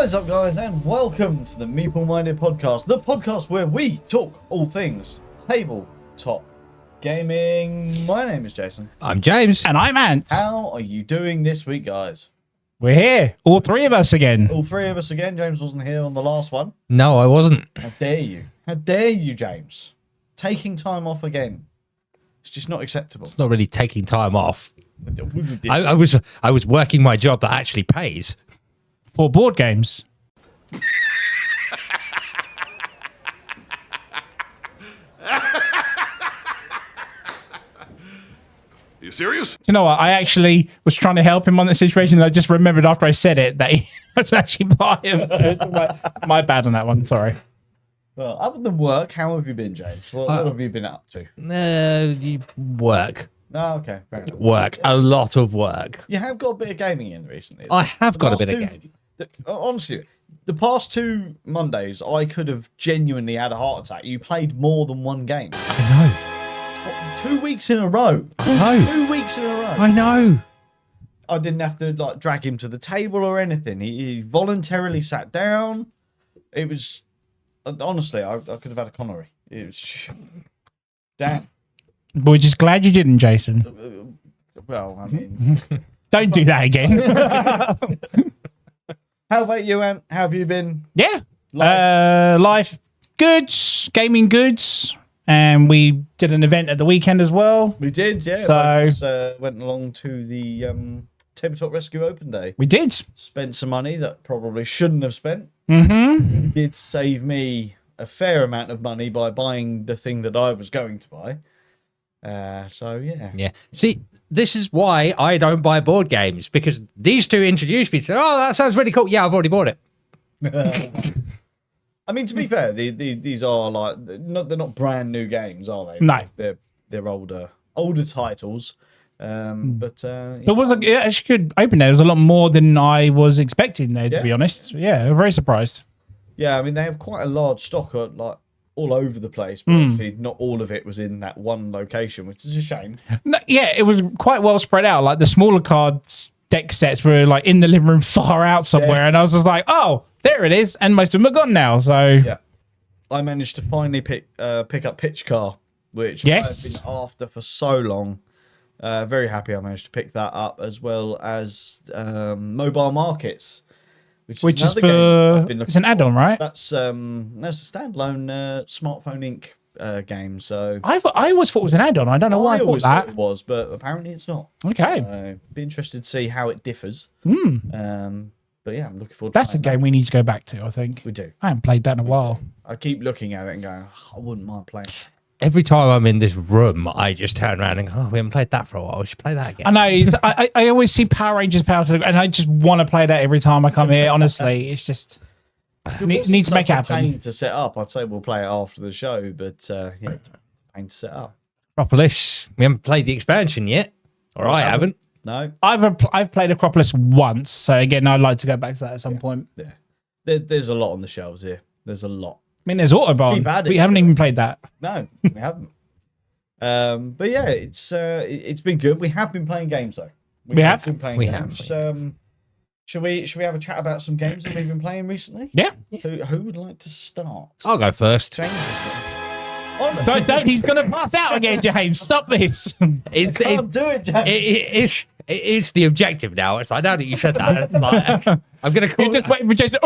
What is up, guys, and welcome to the Meeple Minded Podcast, the podcast where we talk all things tabletop gaming. My name is Jason. I'm James. And I'm Ant. How are you doing this week, guys? We're here. All three of us again. All three of us again. James wasn't here on the last one. No, I wasn't. How dare you? How dare you, James? Taking time off again. It's just not acceptable. It's not really taking time off. I was working my job that actually pays. For board games. You serious? You know what? I actually was trying to help him on the situation, and I just remembered after I said it that he was actually by him. So it's like, my bad on that one. Sorry. Well, other than work, how have you been, James? What have you been up to? Work. Oh, okay. Fair enough. Work. A lot of work. You have got a bit of gaming in recently. I have got a bit of gaming. Honestly, the past 2 Mondays, I could have genuinely had a heart attack. You played more than one game. I 2 weeks in a row. know. 2 weeks in a row. I know. I didn't have to drag him to the table or anything. He voluntarily sat down. It was honestly, I could have had a Connery. It was damn. We're just glad you didn't, Jason. Well, I mean, Don't do that again. how about you, Ant? How have you been? Yeah. Life? Life goods, gaming goods. And we did an event at the weekend as well. We did, yeah. So- I just, went along to the Tabletop Rescue Open Day. We did. Spent some money that probably shouldn't have spent. Mm-hmm. Did save me a fair amount of money by buying the thing that I was going to buy. So yeah. Yeah. See, this is why I don't buy board games, because these two introduced me to, oh, that sounds really cool. Yeah, I've already bought it. I mean, to be fair, these are they're not brand new games, are they? No. They're older titles. But But was it actually good open there. There was a lot more than I was expecting there, to Yeah. be honest. Yeah, very surprised. yeah, I mean, they have quite a large stock all over the place, but obviously not all of it was in that one location, which is a shame. No, yeah, it was quite well spread out. Like the smaller cards deck sets were like in the living room far out somewhere, Yeah. and I was just like, oh, there it is, and most of them are gone now. So Yeah, I managed to finally pick up Pitch Car, which Yes. I've been after for so long. Very happy I managed to pick that up, as well as Mobile Markets, which which is another game I've been for it's looking an add-on, right? That's a standalone Smartphone Inc. Game. So I always thought it was an add-on. I don't know why I thought always that. it was, but apparently it's not. Okay, Be interested to see how it differs. But yeah, I'm looking forward. that's to a playing game we need to go back to. I think that. We do. I haven't played that in a while. I keep looking at it and going, I wouldn't mind playing. Every time I'm in this room, I just turn around and go, oh, we haven't played that for a while. We should play that again. I know. I always see Power Rangers and I just want to play that every time I come here. Honestly, it's just need to make it happen. Pain to set up. I'd say we'll play it after the show, but yeah, it's a pain to set up. Acropolis. We haven't played the expansion yet. Or I haven't. No. I've played Acropolis once, so again, I'd like to go back to that at some point. Yeah. There's a lot on the shelves here. There's a lot. I mean, there's Autobahn. Keep adding We haven't to even played that. No, we haven't. But yeah, it's been good. We have been playing games though. We have? been playing We games. Should we have a chat about some games that we've been playing recently? Yeah. Who would like to start? I'll go first. James. Don't. He's going to pass out again, James. Stop this. It's, Can't do it, James. it's the objective now. It's like, now that you said that, it's like, I'm going to call You're just it. waiting for Jason.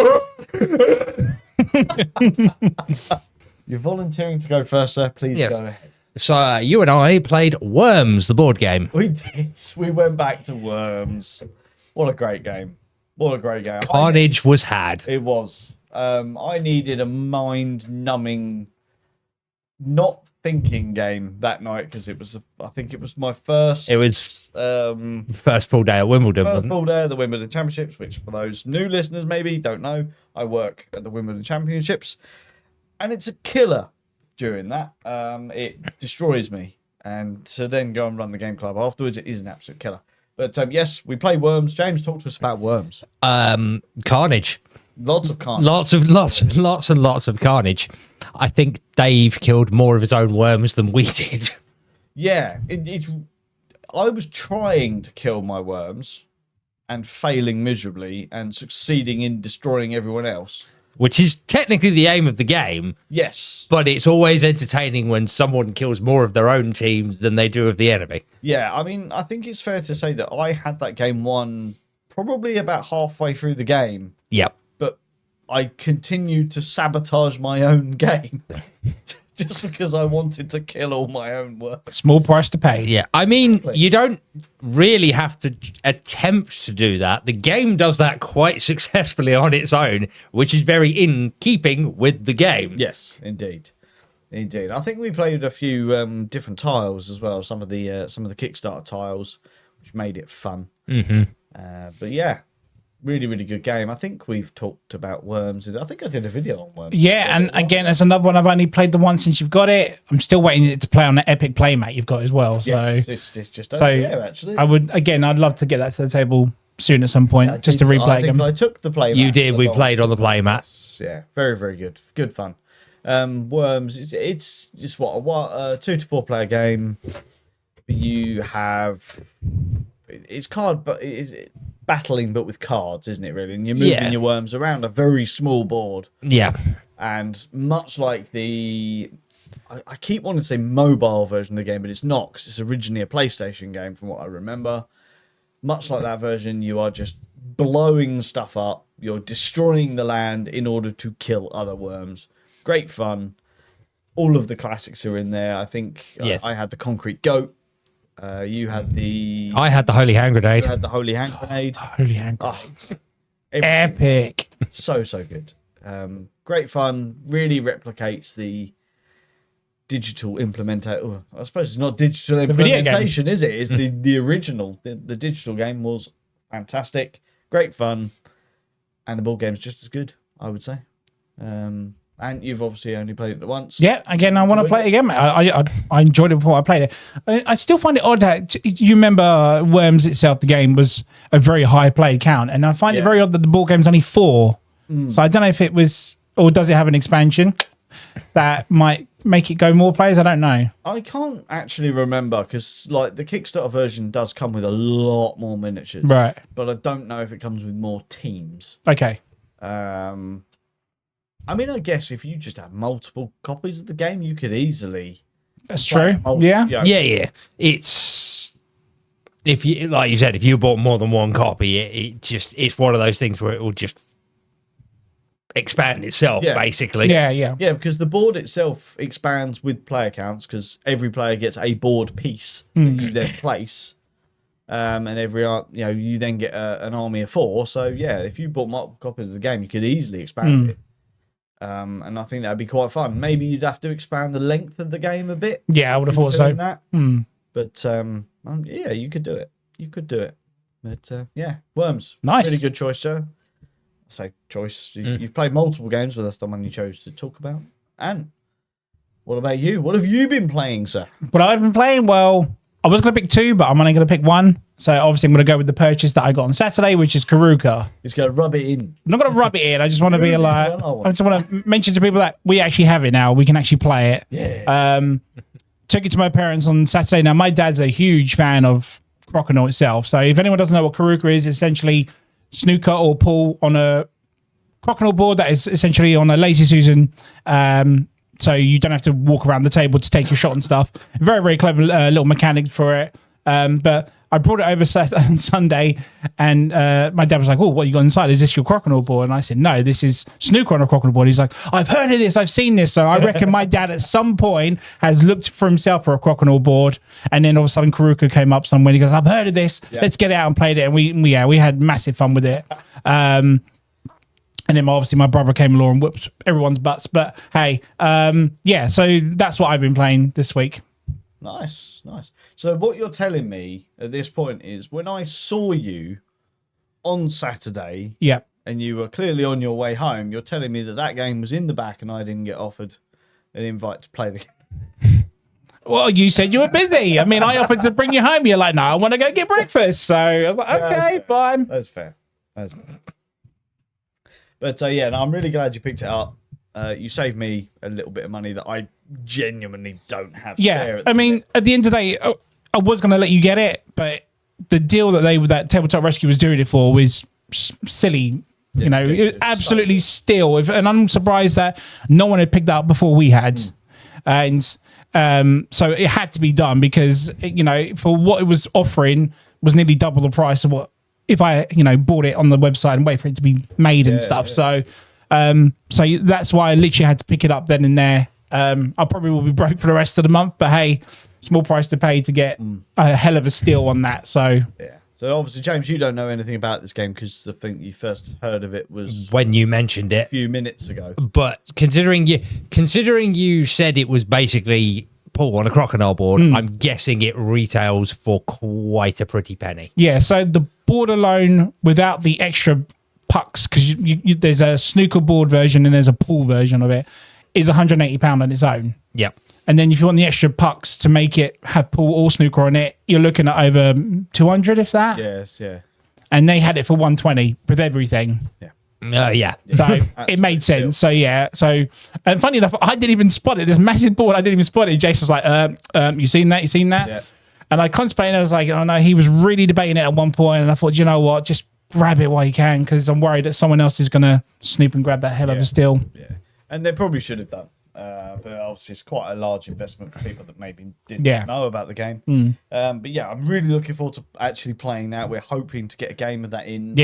You're volunteering to go first, sir. Please Yeah. go ahead. So you and I played Worms, the board game. We did. We went back to Worms. What a great game. What a great game. Carnage was had. It was. I needed a mind-numbing, not thinking game that night because I think it was my first. It was first full day at Wimbledon. First Wasn't it? full day of the Wimbledon Championships, which for those new listeners maybe don't know, I work at the Wimbledon Championships, and it's a killer during that. It destroys me, and to then go and run the game club afterwards, it is an absolute killer. But yes, we play Worms. James, talk to us about Worms. Carnage. Lots of carnage. Lots of carnage. I think Dave killed more of his own worms than we did. Yeah, it's. I was trying to kill my worms, and failing miserably and succeeding in destroying everyone else. Which is technically the aim of the game, Yes. but it's always entertaining when someone kills more of their own team than they do of the enemy. Yeah, I mean, I think it's fair to say that I had that game won probably about halfway through the game, Yep. but I continued to sabotage my own game just because I wanted to kill all my own work. Small price to pay. Yeah, I mean, you don't really have to attempt to do that. The game does that quite successfully on its own, which is very in keeping with the game. Yes, indeed. Indeed. I think we played a few different tiles as well, some of the Kickstarter tiles, which made it fun. Mm-hmm. But yeah, really, really good game. I think we've talked about Worms. I think I did a video on Worms. Yeah, and again, it's another one. I've only played the one since you've got it. I'm still waiting to play on the Epic Playmate you've got as well. So, Yes, it's just over there, actually. I'd love to get that to the table soon at some point, just to replay I it think again. I took the playmat. You did. We played on the playmat. Yeah, very, very good. Good fun. Worms, it's just a 2 to 4 player game. You have it's card, but it's battling, but with cards, isn't it? Really, and you're moving your worms around a very small board. Yeah, and much like I keep wanting to say mobile version of the game, but it's not, because it's originally a PlayStation game, from what I remember. Much like that version, you are just blowing stuff up. You're destroying the land in order to kill other worms. Great fun. All of the classics are in there. I think yes. I had the concrete goat. You had the... I had the holy hand grenade. You had the holy hand grenade. Holy hand Oh, Epic. so good. Great fun. Really replicates the digital implementation. I suppose it's not digital implementation, is it? It's the original. The digital game was fantastic. Great fun. And the board game's just as good, I would say. And you've obviously only played it once. Yeah, again, I want to play it again. I enjoyed it before I played it. I still find it odd that you remember Worms itself, the game, was a very high play count. And I find it very odd that the board game's only 4. So I don't know if it was, or does it have an expansion that might make it go more players? I don't know. I can't actually remember, because like the Kickstarter version does come with a lot more miniatures. Right. But I don't know if it comes with more teams. Okay. I mean, I guess if you just have multiple copies of the game, you could easily. That's true. Yeah. Yeah. It's if you, like you said, if you bought more than one copy, it's one of those things where it will just expand itself, basically. Yeah. Because the board itself expands with player counts, because every player gets a board piece that you then place. And you then get an army of 4. So yeah, if you bought multiple copies of the game, you could easily expand it. And I think that'd be quite fun. Maybe you'd have to expand the length of the game a bit. Yeah, I would have thought so. That. But yeah, you could do it. But yeah, Worms. Nice. Really good choice, Joe. I say choice. You've played multiple games, but that's the one you chose to talk about. And what about you? What have you been playing, sir? What I've been playing, well, I was going to pick 2, but I'm only going to pick 1. So obviously I'm going to go with the purchase that I got on Saturday, which is Karuka. Just going to rub it in. I'm not going to rub it in. I just want to be like, I just want to mention to people that we actually have it now. We can actually play it. Yeah. Took it to my parents on Saturday. Now, my dad's a huge fan of Crokinole itself. So if anyone doesn't know what Karuka is, essentially snooker or pool on a Crokinole board that is essentially on a lazy Susan. So you don't have to walk around the table to take your shot and stuff. Very, very clever little mechanic for it. But I brought it over on Sunday, and my dad was like, "Oh, what you got inside? Is this your Crokinole board?" And I said, "No, this is snooker on a Crokinole board." He's like, "I've heard of this. I've seen this." So I reckon my dad at some point has looked for himself for a Crokinole board, and then all of a sudden Karuka came up somewhere. He goes, "I've heard of this. Let's get it out and played it." And we had massive fun with it. And then obviously my brother came along and whooped everyone's butts. But hey, so that's what I've been playing this week. Nice. So what you're telling me at this point is, when I saw you on Saturday, and you were clearly on your way home, you're telling me that game was in the back and I didn't get offered an invite to play the game. Well, you said you were busy. I mean, I offered to bring you home. You're like, "No, I want to go get breakfast." So I was like, "Okay, fine." That's fair. But no, I'm really glad you picked it up. You saved me a little bit of money that I genuinely don't have. Yeah, I mean, at the end of the day, I was going to let you get it, but the deal that Tabletop Rescue was doing it for was silly. You know, it was absolutely still. And I'm surprised that no one had picked that up before we had. And so it had to be done because, you know, for what it was offering was nearly double the price of what if I, you know, bought it on the website and wait for it to be made and stuff. Yeah. So that's why I literally had to pick it up then and there. I probably will be broke for the rest of the month, but hey, small price to pay to get a hell of a steal on that. So yeah. So obviously, James, you don't know anything about this game because the thing you first heard of it was when you mentioned it a few minutes ago. But considering you said it was basically Paul on a crocodile board, I'm guessing it retails for quite a pretty penny. Yeah. So the board alone, without the extra pucks, because there's a snooker board version and there's a pool version of it, is £180 on its own. Yep. And then if you want the extra pucks to make it have pool or snooker on it, you're looking at over 200, if that. Yes, yeah. And they had it for 120 with everything. Yeah. Yeah. So it made sense. So yeah. So, and funny enough, I didn't even spot it. This massive board, I didn't even spot it. Jason was like, you seen that? You seen that? Yeah. And I contemplated, I was like, oh no, he was really debating it at one point, and I thought, you know what, just grab it while you can, because I'm worried that someone else is going to snoop and grab that hell of a steal. Yeah. And they probably should have done. But obviously it's quite a large investment for people that maybe didn't know about the game. But yeah, I'm really looking forward to actually playing that. We're hoping to get a game of that in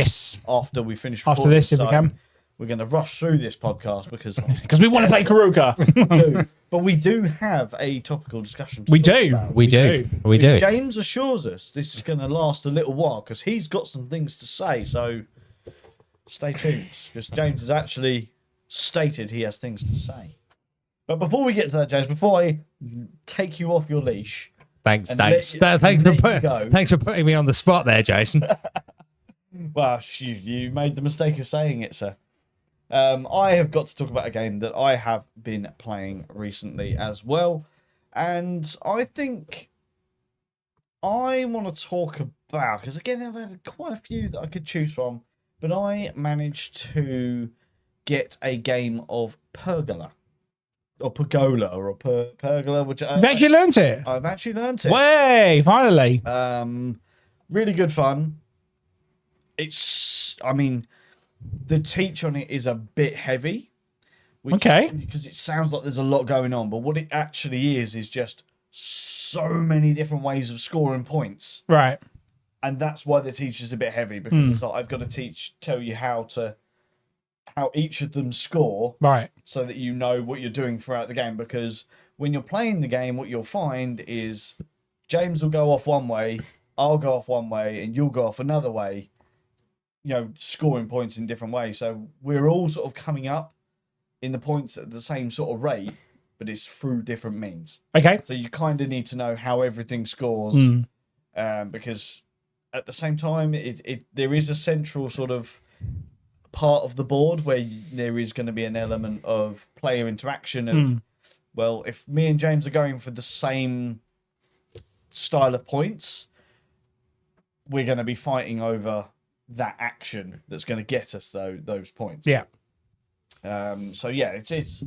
after we finish after this, if we can. We're going to rush through this podcast because we want to play Karuka. But we do have a topical discussion. We do. James assures us this is going to last a little while because he's got some things to say. So stay tuned because James has actually stated he has things to say. But before we get to that, James, before I take you off your leash, thanks for putting me on the spot there, Jason. Well, you made the mistake of saying it, sir. I have got to talk about a game that I have been playing recently as well, and I think I want to talk about, because again, I've had quite a few that I could choose from, but I managed to get a game of Pergola. Or Pergola, or a Pergola, which You've actually learnt it? I've actually learnt it. Way, finally. Really good fun. I mean, the teach on it is a bit heavy. Because it sounds like there's a lot going on, but what it actually is just so many different ways of scoring points. Right. And that's why the teach is a bit heavy, because it's like I've got to tell you how each of them score, right, so that you know what you're doing throughout the game. Because when you're playing the game, what you'll find is James will go off one way, I'll go off one way, and you'll go off another way, you know, scoring points in different ways. So we're all sort of coming up in the points at the same sort of rate, but it's through different means. Okay. So you kind of need to know how everything scores, because at the same time, there is a central sort of part of the board where there is going to be an element of player interaction and well, if me and James are going for the same style of points, we're going to be fighting over that action that's going to get us those points. So yeah, it's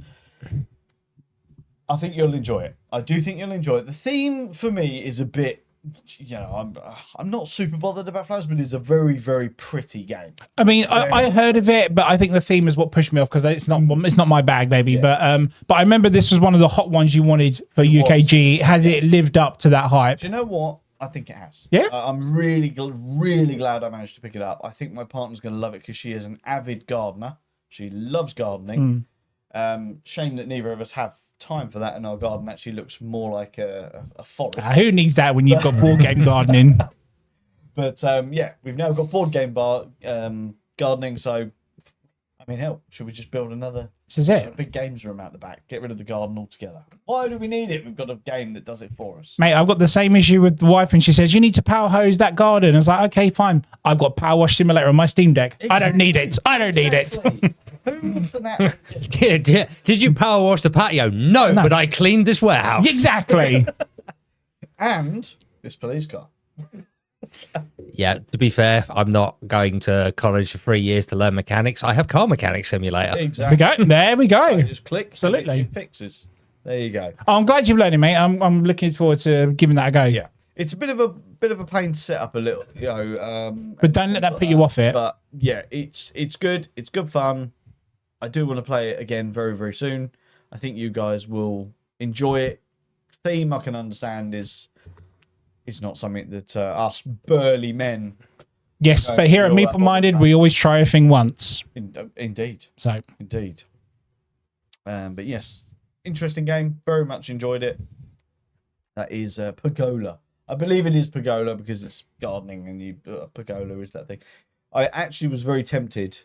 I think you'll enjoy it. I do think you'll enjoy it. The theme for me is a bit, you know, I'm not super bothered about flowers, but it's a very, very pretty game. I mean, I heard of it, but I think the theme is what pushed me off, because it's not my bag, maybe. Yeah. But I remember this was one of the hot ones you wanted for UKG. Has it lived up to that hype? Do you know what? I think it has. Yeah. I'm really glad I managed to pick it up. I think my partner's going to love it because she is an avid gardener. She loves gardening. Shame that neither of us have time for that, and our garden actually looks more like a forest. Who needs that when you've got board game gardening? But yeah, we've now got board game gardening, so I mean, hell, should we just build another big games room out the back, get rid of the garden altogether? Why do we need it? We've got a game that does it for us. Mate, I've got the same issue with the wife, and she says, you need to power hose that garden. I was like, okay, fine. I've got Power Wash Simulator on my Steam Deck. Exactly. I don't need it. Who wants that? Did you power wash the patio? No, but I cleaned this warehouse. Exactly. And this police car. Yeah, to be fair, I'm not going to college for 3 years to learn mechanics. I have Car Mechanics Simulator. Exactly. There we go. So just click. Absolutely. Fixes. There you go. I'm glad you've learned it, mate. I'm looking forward to giving that a go. Yeah. It's a bit of a bit of a pain to set up a little, But don't let that put you off it. But yeah, it's good. It's good fun. I do want to play it again very, very soon. I think you guys will enjoy it. Theme I can understand is not something that us burly men. Yes, but here at Meeple Minded, we always try a thing once. Indeed. So Indeed. But yes, interesting game. Very much enjoyed it. That is Pergola. I believe it is Pergola because it's gardening and Pergola is that thing. I actually was very tempted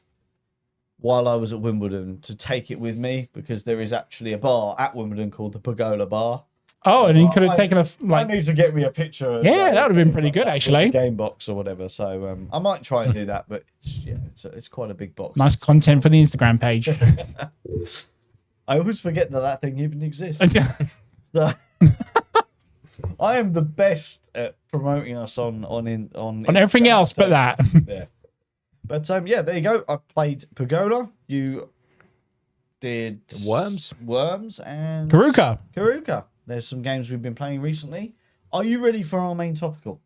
while I was at Wimbledon to take it with me because there is actually a bar at Wimbledon called the Pergola Bar. oh, and you could have taken I need to get me a picture. Yeah, that would have been pretty good actually. Game box or whatever. So I might try and do that, but it's quite a big box. Nice content for the Instagram page. I always forget that thing even exists. So, I am the best at promoting us on everything else but that. Yeah. But yeah, there you go. I played Pergola. You did Worms and Karuka. There's some games we've been playing recently. Are you ready for our main topical?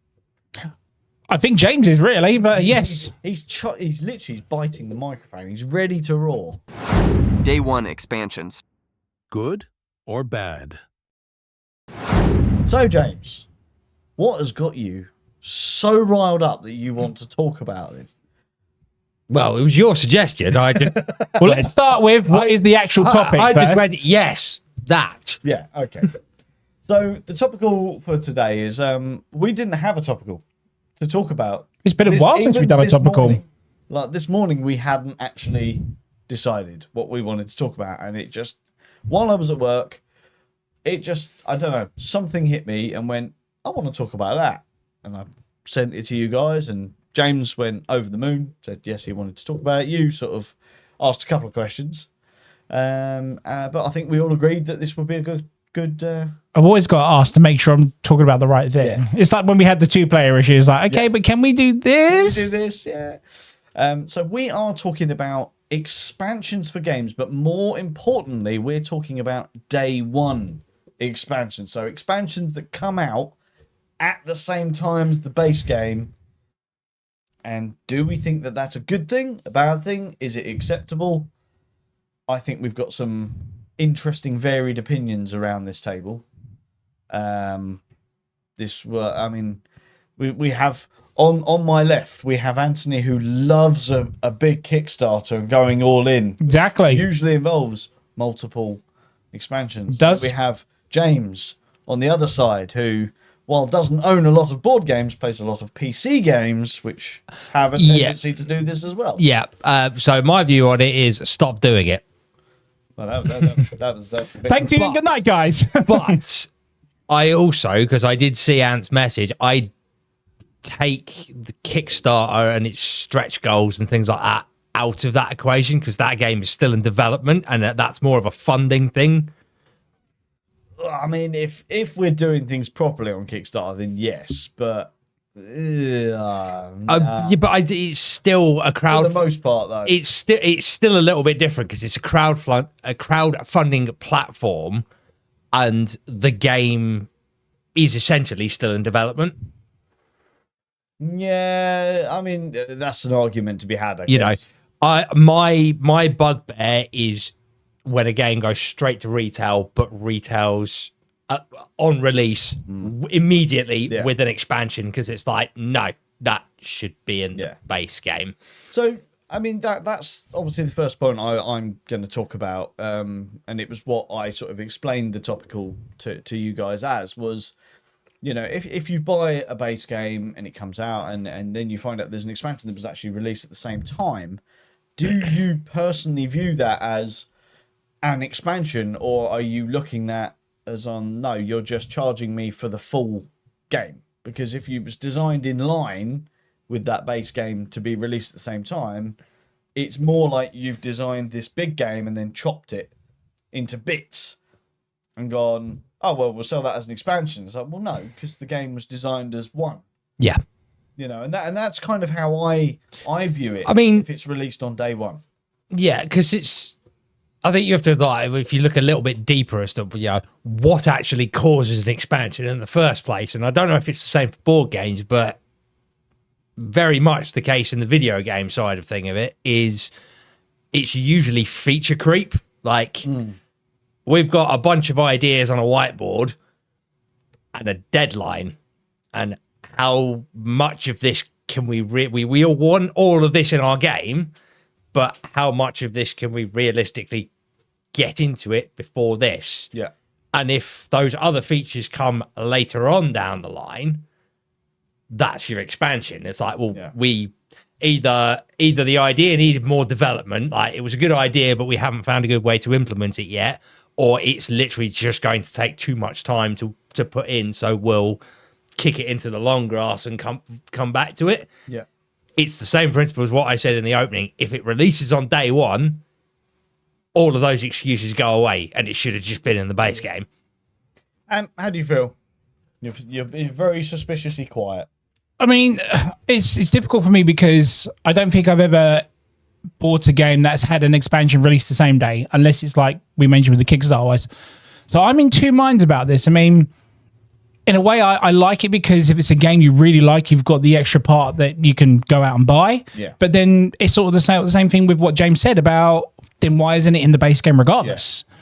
I think James is really, but yes. He's literally biting the microphone. He's ready to roar. Day 1 expansions. Good or bad? So, James, what has got you so riled up that you want to talk about this? Well, it was your suggestion. I just Well, let's start with what is the actual topic. I just first. went, yes, that. Yeah, okay. So, the topical for today is we didn't have a topical to talk about. It's been a while since we've done a topical. This morning, we hadn't actually decided what we wanted to talk about. And it just, while I was at work, I don't know, something hit me and went, I want to talk about that. And I sent it to you guys, and James went over the moon, said yes, he wanted to talk about it. You sort of asked a couple of questions. But I think we all agreed that this would be a good. I've always got to ask to make sure I'm talking about the right thing. Yeah. It's like when we had the 2-player issue. It's like, okay, but can we do this? Do this, yeah. So we are talking about expansions for games, but more importantly, we're talking about day 1 expansions. So expansions that come out at the same time as the base game. And do we think that that's a good thing, a bad thing? Is it acceptable? I think we've got some interesting, varied opinions around this table. We have on my left, we have Anthony, who loves a big Kickstarter and going all in. Exactly. Usually involves multiple expansions. Does. We have James on the other side, who, while doesn't own a lot of board games, plays a lot of PC games, which have a tendency to do this as well. Yeah. So my view on it is stop doing it. Well, that was Thank you and good night, guys. But I also, because I did see Ant's message, I take the Kickstarter and its stretch goals and things like that out of that equation, because that game is still in development and that's more of a funding thing. I mean, if we're doing things properly on Kickstarter, then yes, but it's still a crowd. For the most part, though, it's still a little bit different because it's a crowdfunding platform, and the game is essentially still in development. Yeah, I mean, that's an argument to be had. I guess. My bugbear is when a game goes straight to retail, but retails on release immediately with an expansion, because it's like, no, that should be in the base game. So, I mean, that's obviously the first point I'm going to talk about, and it was what I sort of explained the topical to you guys as was, if you buy a base game and it comes out and then you find out there's an expansion that was actually released at the same time, do you personally view that as an expansion, or are you looking at as on, no, you're just charging me for the full game? Because if it was designed in line with that base game to be released at the same time, it's more like you've designed this big game and then chopped it into bits and gone, oh, well, we'll sell that as an expansion. It's like, well, no, because the game was designed as one. Yeah. And that's kind of how I view it. I mean, if it's released on day 1. Yeah, because it's I think you have to, like, if you look a little bit deeper as to, what actually causes an expansion in the first place. And I don't know if it's the same for board games, but very much the case in the video game side of it's usually feature creep. Like, we've got a bunch of ideas on a whiteboard and a deadline, and how much of this can we all want all of this in our game, but how much of this can we realistically get into it before this? Yeah. And if those other features come later on down the line, that's your expansion. It's like, we either the idea needed more development, like it was a good idea, but we haven't found a good way to implement it yet, or it's literally just going to take too much time to put in, so we'll kick it into the long grass and come back to it. Yeah. It's the same principle as what I said in the opening. If it releases on day one, all of those excuses go away, and it should have just been in the base game. And how do you feel? You're very suspiciously quiet. I mean, it's difficult for me because I don't think I've ever bought a game that's had an expansion released the same day, unless it's like we mentioned with the Kickstarter. So I'm in two minds about this. I mean, in a way, I like it because if it's a game you really like, you've got the extra part that you can go out and buy. Yeah. But then it's sort of the same thing with what James said about, then why isn't it in the base game regardless? Yeah.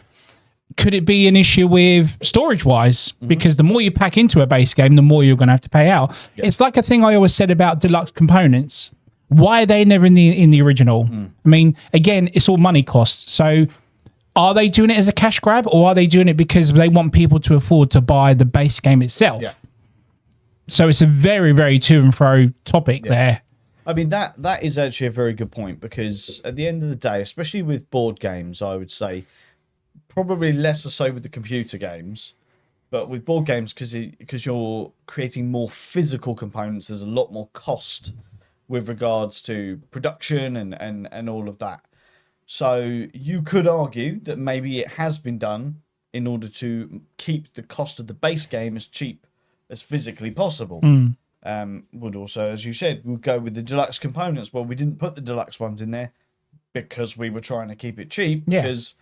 Could it be an issue with storage-wise? Because the more you pack into a base game, the more you're going to have to pay out. Yeah. It's like a thing I always said about deluxe components. Why are they never in the original? I mean, again, it's all money costs. So are they doing it as a cash grab, or are they doing it because they want people to afford to buy the base game itself? Yeah. So it's a very, very to and fro topic there. I mean, that is actually a very good point, because at the end of the day, especially with board games, I would say probably less so with the computer games, but with board games, because you're creating more physical components, there's a lot more cost with regards to production and all of that. So you could argue that maybe it has been done in order to keep the cost of the base game as cheap as physically possible. Would also, as you said, we'll go with the deluxe components. Well, we didn't put the deluxe ones in there because we were trying to keep it cheap. Yeah. Because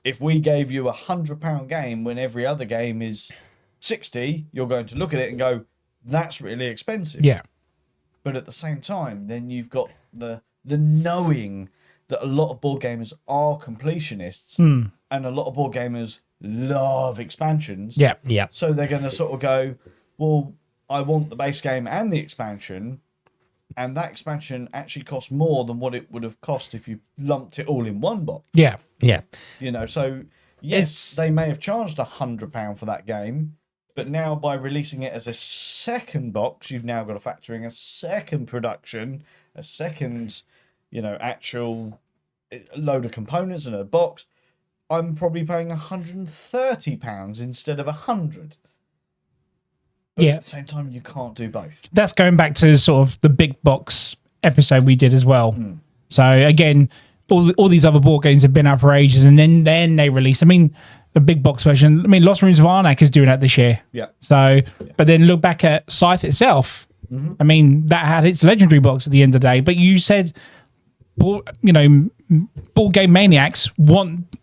if we gave you £100 game when every other game is 60, you're going to look at it and go, that's really expensive. Yeah. But at the same time, then you've got the knowing that a lot of board gamers are completionists, and a lot of board gamers love expansions. Yeah, yeah. So they're going to sort of go, well, I want the base game and the expansion, and that expansion actually costs more than what it would have cost if you lumped it all in one box. Yeah, yeah. You know, so yes, they may have charged £100 for that game, but now by releasing it as a second box, you've now got to factor in a second production, a second, actual load of components in a box. I'm probably paying £130 instead of £100. But at the same time, you can't do both. That's going back to sort of the big box episode we did as well. So again, all these other board games have been out for ages, and then they released. I mean, the big box version. I mean, Lost Ruins of Arnak is doing that this year. Yeah. So, but then look back at Scythe itself. I mean, that had its legendary box at the end of the day. But you said, board game maniacs want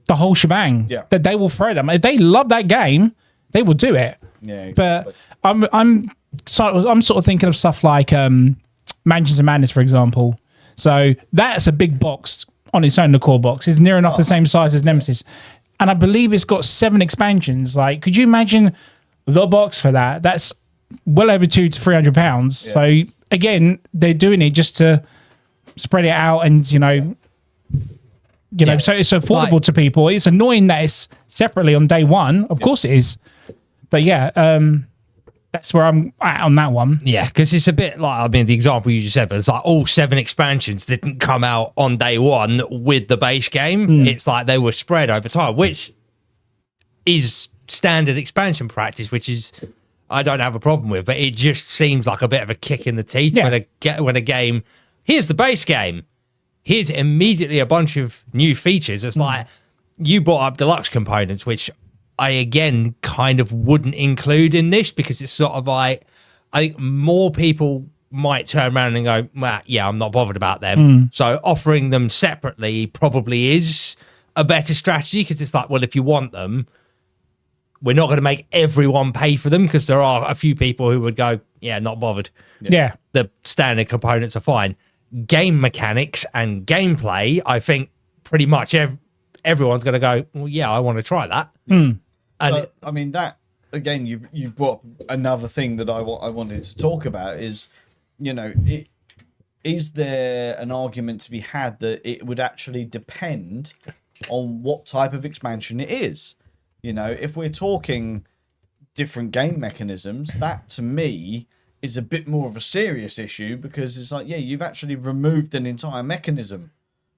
the whole shebang. Yeah. That they will throw them. If they love that game, they will do it. Yeah. Exactly. But I'm sort of thinking of stuff like Mansions of Madness, for example. So that's a big box on its own. The core box is near enough the same size as Nemesis, and I believe it's got 7 expansions. Like, could you imagine the box for that? That's well over £200 to £300. Yeah. So again, they're doing it just to spread it out, and so it's affordable to people. It's annoying that it's separately on day one. Of course it is. But that's where I'm at on that one. Yeah, because it's a bit like, I mean, the example you just said, but it's like all 7 expansions didn't come out on day one with the base game. It's like they were spread over time, which is standard expansion practice, which is, I don't have a problem with, but it just seems like a bit of a kick in the teeth when a game, here's the base game, here's immediately a bunch of new features. It's like, you brought up deluxe components, which I, again, kind of wouldn't include in this, because it's sort of like, I think more people might turn around and go, well, yeah, I'm not bothered about them. So offering them separately probably is a better strategy because it's like, well, if you want them, we're not going to make everyone pay for them because there are a few people who would go, yeah, not bothered. Yeah. The standard components are fine. Game mechanics and gameplay, I think pretty much everyone's going to go, well, yeah, I want to try that. And I mean, that again, you brought up another thing that I wanted to talk about is, is there an argument to be had that it would actually depend on what type of expansion it is? If we're talking different game mechanisms, that to me is a bit more of a serious issue because it's like, yeah, you've actually removed an entire mechanism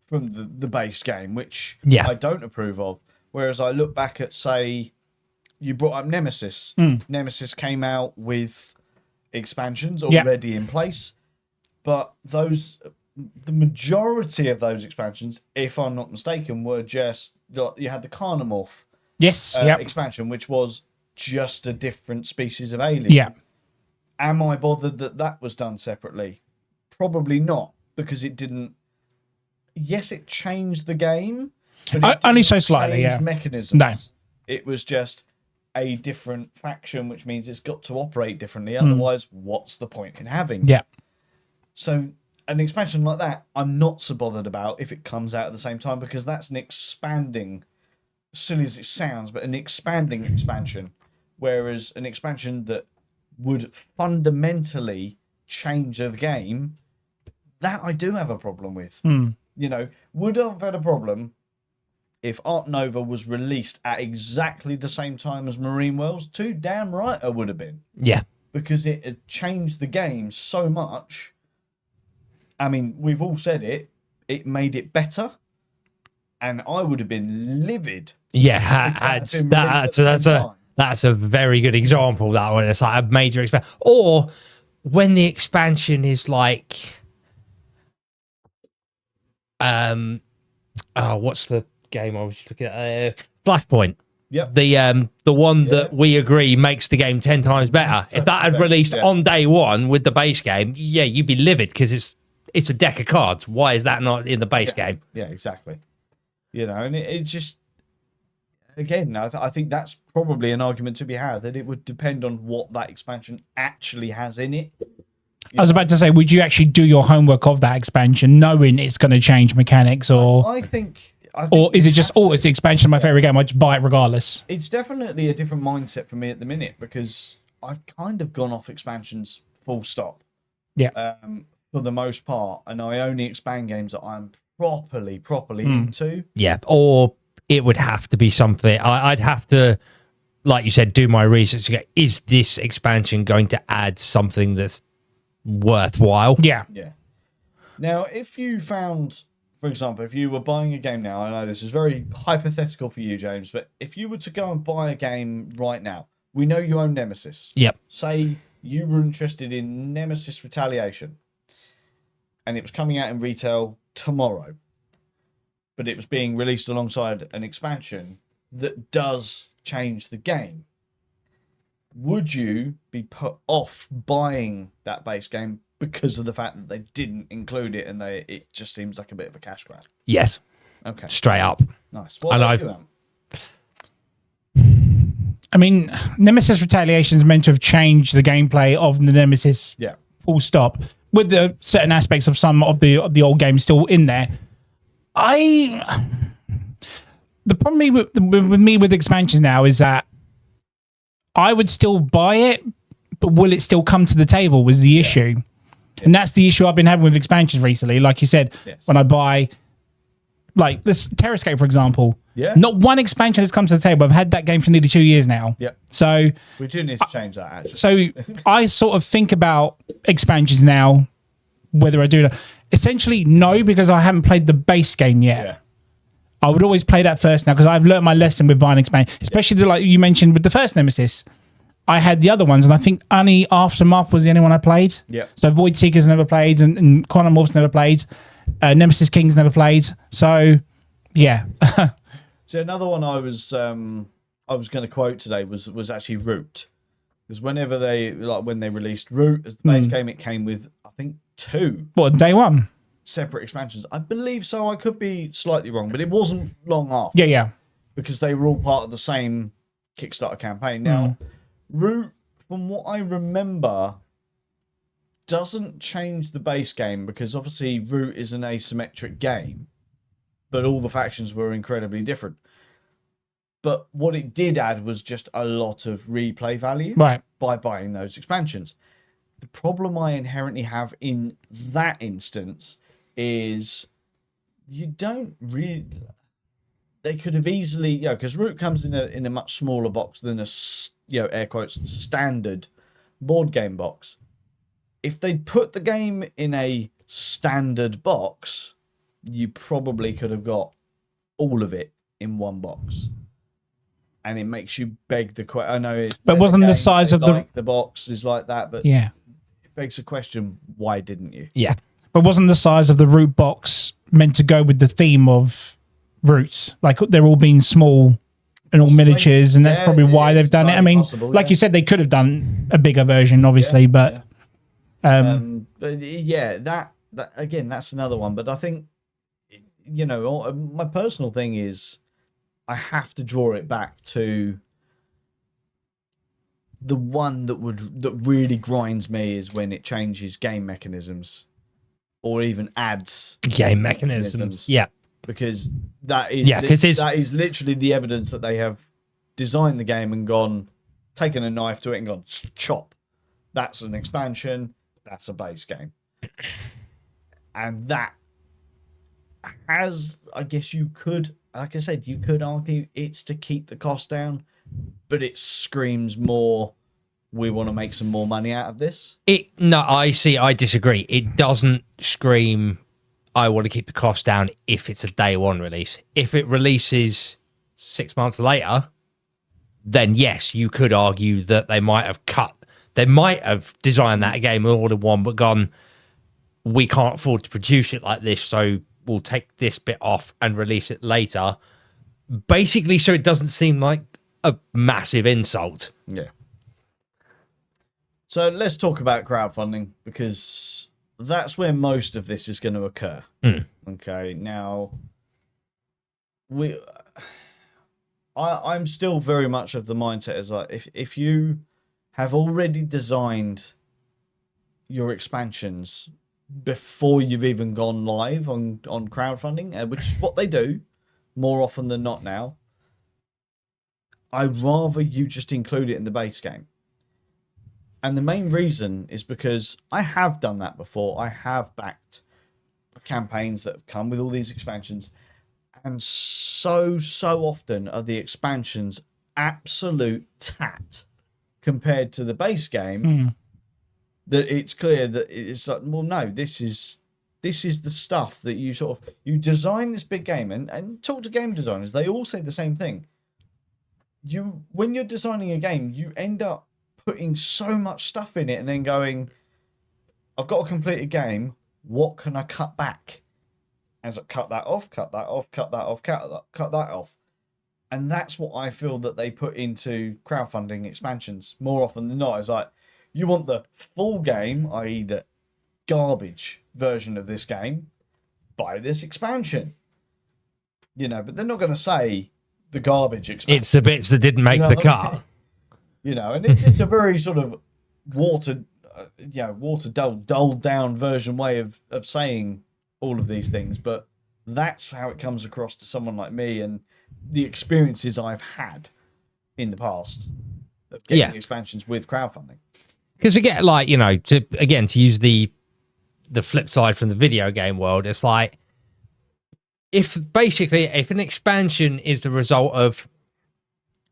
from the base game, which I don't approve of. Whereas I look back at, say, you brought up Nemesis. Nemesis came out with expansions already in place, but the majority of those expansions, if I'm not mistaken, were just, you had the Carnomorph expansion, which was just a different species of alien. Yeah. Am I bothered that was done separately? Probably not, because it didn't. Yes, it changed the game, but it only didn't so slightly. change Yeah. mechanisms. No. It was just a different faction, which means it's got to operate differently. Otherwise, what's the point in having? Yeah. So an expansion like that, I'm not so bothered about if it comes out at the same time, because that's an expanding, silly as it sounds, but an expanding expansion. Whereas an expansion that would fundamentally change the game, that I do have a problem with. Would I have had a problem if Art Nova was released at exactly the same time as Marine Worlds? Too damn right I would have been. yeah. Because it had changed the game so much. I mean, we've all said it made it better, and I would have been livid. Yeah, that's a very good example. That one, it's like a major expansion, or when the expansion is like, what's the game I was just looking at? Flashpoint. Yep. The one that we agree makes the game 10 times better. If that had released on day one with the base game, yeah, you'd be livid because it's a deck of cards. Why is that not in the base game? Yeah, exactly. And it just, again, I think that's probably an argument to be had, that it would depend on what that expansion actually has in it. I was about to say, would you actually do your homework of that expansion, knowing it's going to change mechanics, or I think or is it just, it's the expansion of my favorite game, I just buy it regardless? It's definitely a different mindset for me at the minute, because I've kind of gone off expansions full stop. Yeah. For the most part, and I only expand games that I'm properly into. Yeah, or it would have to be something. I'd have to, like you said, do my research to go, is this expansion going to add something that's worthwhile? Yeah. Yeah. Now, if you found, for example, if you were buying a game now, I know this is very hypothetical for you, James, but if you were to go and buy a game right now, we know you own Nemesis. Yep. Say you were interested in Nemesis Retaliation, and it was coming out in retail tomorrow, but it was being released alongside an expansion that does change the game. Would you be put off buying that base game because of the fact that they didn't include it, and it just seems like a bit of a cash grab? Yes. Okay. Straight up. Nice. What And about you, Am? I mean, Nemesis Retaliation is meant to have changed the gameplay of the Nemesis. Yeah. Full stop. With the certain aspects of some of the old games still in there. The problem with me with expansions now is that I would still buy it, but will it still come to the table was the issue. Yeah. And that's the issue I've been having with expansions recently. Like you said, when I buy, like this Terrascape, for example, not one expansion has come to the table. I've had that game for nearly 2 years now. Yeah. So we do need to change that, actually. So I sort of think about expansions now, whether I do it. Essentially, no, because I haven't played the base game yet. Yeah. I would always play that first now, because I've learned my lesson with buying expansion, especially like you mentioned with the first Nemesis. I had the other ones, and I think only Aftermath was the only one I played. Yeah. So Void Seekers never played, and Quantumorphs never played. Nemesis Kings never played. So, yeah. So another one I was going to quote today was actually Root, because whenever when they released Root as the base game, it came with, I think, 2. What, day one? separate expansions. I believe so. I could be slightly wrong, but it wasn't long after. Yeah. Because they were all part of the same Kickstarter campaign. Now, Root, from what I remember, doesn't change the base game because obviously Root is an asymmetric game, but all the factions were incredibly different. But what it did add was just a lot of replay value Right. by buying those expansions. The problem I inherently have in that instance is you don't really. They could have easily, because Root comes in a much smaller box than a, air quotes, standard board game box. If they put the game in a standard box, you probably could have got all of it in one box. And it makes you beg the question. I know, but wasn't the size of the box is like that, but yeah, it begs the question: why didn't you? Yeah. but wasn't the size of the Root box meant to go with the theme of Roots? Like they're all being small and all miniatures, and that's probably why they've done it. I mean, like you said, they could have done a bigger version, obviously, but yeah, that again, that's another one. But I think, my personal thing is, I have to draw it back to the one that really grinds me is when it changes game mechanisms, or even adds Game mechanisms. Yeah. Because that is that is literally the evidence that they have designed the game and taken a knife to it and gone chop. That's an expansion. That's a base game. And that has, I guess you could, like I said, you could argue it's to keep the cost down, but it screams more, we want to make some more money out of this. I disagree. It doesn't scream, I want to keep the cost down if it's a day one release. If it releases 6 months later, then yes, you could argue that they might have designed that game all in one, but gone, we can't afford to produce it like this, so we'll take this bit off and release it later. Basically, so it doesn't seem like a massive insult. Yeah. So let's talk about crowdfunding, because that's where most of this is going to occur. Okay, now I'm still very much of the mindset as like, if you have already designed your expansions before you've even gone live on crowdfunding, which is what they do more often than not now, I'd rather you just include it in the base game. And the main reason is because I have done that before. I have backed campaigns that have come with all these expansions, and so often are the expansions absolute tat compared to the base game, that it's clear that it's like, well, no, this is the stuff that you design this big game, and talk to game designers, they all say the same thing. When you're designing a game, you end up putting so much stuff in it and then going, I've got a completed game, what can I cut back? And so cut that off, cut that off, cut that off, cut that off. And that's what I feel that they put into crowdfunding expansions more often than not. It's like, you want the full game, i.e. the garbage version of this game, buy this expansion. But they're not going to say the garbage expansion. It's the bits that didn't make the cut. And it's a very sort of watered dulled down version way of saying all of these things, but that's how it comes across to someone like me and the experiences I've had in the past of getting expansions with crowdfunding. Because again, to use the flip side from the video game world, it's like, if an expansion is the result of,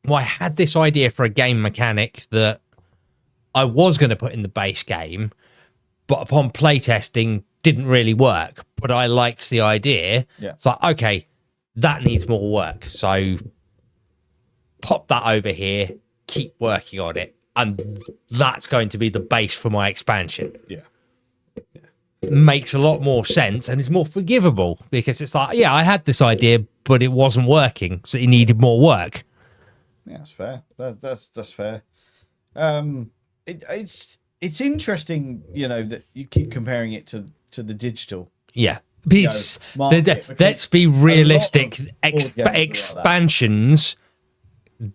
well, I had this idea for a game mechanic that I was going to put in the base game, but upon playtesting didn't really work, but I liked the idea. Yeah. It's like, okay, that needs more work. So pop that over here, keep working on it. And that's going to be the base for my expansion. Yeah. Makes a lot more sense and is more forgivable, because it's like, yeah, I had this idea, but it wasn't working, so it needed more work. Yeah, that's fair. That's fair. It's interesting, that you keep comparing it to the digital. Yeah. Let's be realistic. Expansions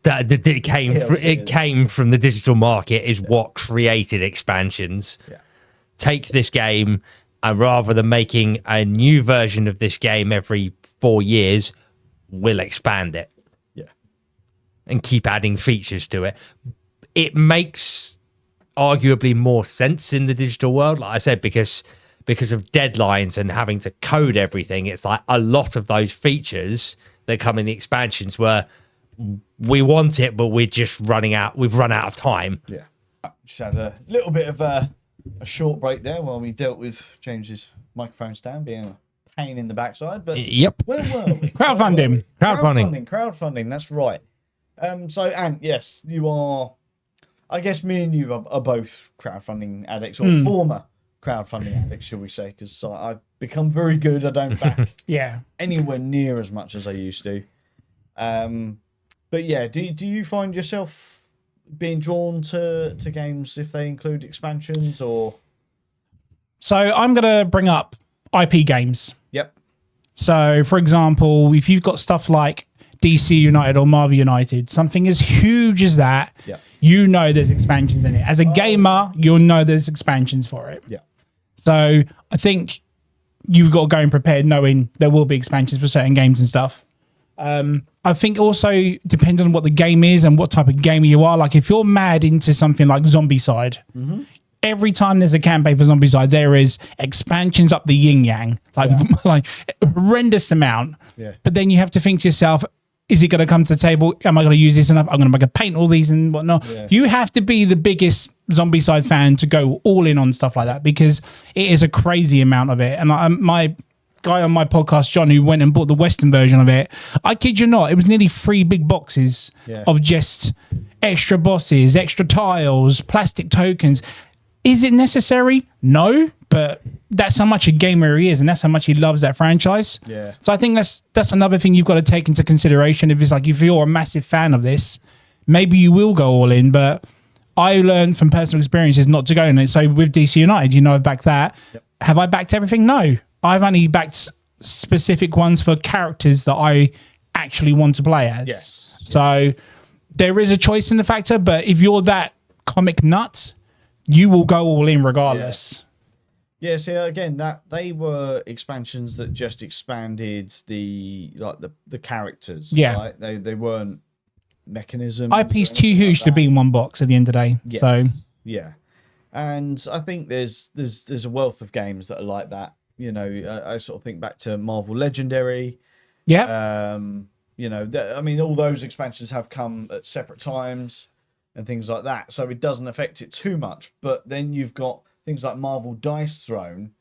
that it came from the digital market is what created expansions. Yeah. Take this game, and rather than making a new version of this game every 4 years, we'll expand it. Yeah. And keep adding features to it. It makes arguably more sense in the digital world, like I said, because of deadlines and having to code everything. It's like a lot of those features that come in the expansions were, we want it, but we're just running out. We've run out of time. Yeah. Just had a little bit of a short break there while we dealt with James's microphone stand being a pain in the backside. But yep. Where were we? Crowdfunding. That's right. So, Ant, yes, you are. I guess me and you are both crowdfunding addicts, or former crowdfunding addicts, shall we say? Because I've become very good. I don't back anywhere near as much as I used to. But yeah, do you find yourself being drawn to games if they include expansions or? So I'm going to bring up IP games. Yep. So, for example, if you've got stuff like DC United or Marvel United, something as huge as that, you know there's expansions in it. As a gamer, you'll know there's expansions for it. Yeah. So I think you've got to go in prepared knowing there will be expansions for certain games and stuff. I think also depending on what the game is and what type of gamer you are. Like if you're mad into something like Zombicide, every time there's a campaign for Zombicide, there is expansions up the yin yang, like a horrendous amount. Yeah. But then you have to think to yourself, is it going to come to the table? Am I going to use this enough? I'm going to make a paint all these and whatnot. Yeah. You have to be the biggest Zombicide fan to go all in on stuff like that because it is a crazy amount of it. And my guy on my podcast, John, who went and bought the Western version of it, I kid you not, it was nearly 3 big boxes of just extra bosses, extra tiles, plastic tokens. Is it necessary? No, but that's how much a gamer he is, and that's how much he loves that franchise. Yeah. So I think that's another thing you've got to take into consideration. If you're a massive fan of this, maybe you will go all in. But I learned from personal experiences not to go in it. So with DC United, I've backed that. Yep. Have I backed everything? No. I've only backed specific ones for characters that I actually want to play as. Yes. So there is a choice in the factor, but if you're that comic nut, you will go all in regardless. Yeah, see, again, that they were expansions that just expanded the characters. Yeah. Right? They weren't mechanisms. IP's too huge to be in one box at the end of the day. Yes. So yeah. And I think there's a wealth of games that are like that. I sort of think back to Marvel Legendary. Yeah. All those expansions have come at separate times and things like that, so it doesn't affect it too much. But then you've got things like Marvel Dice Throne,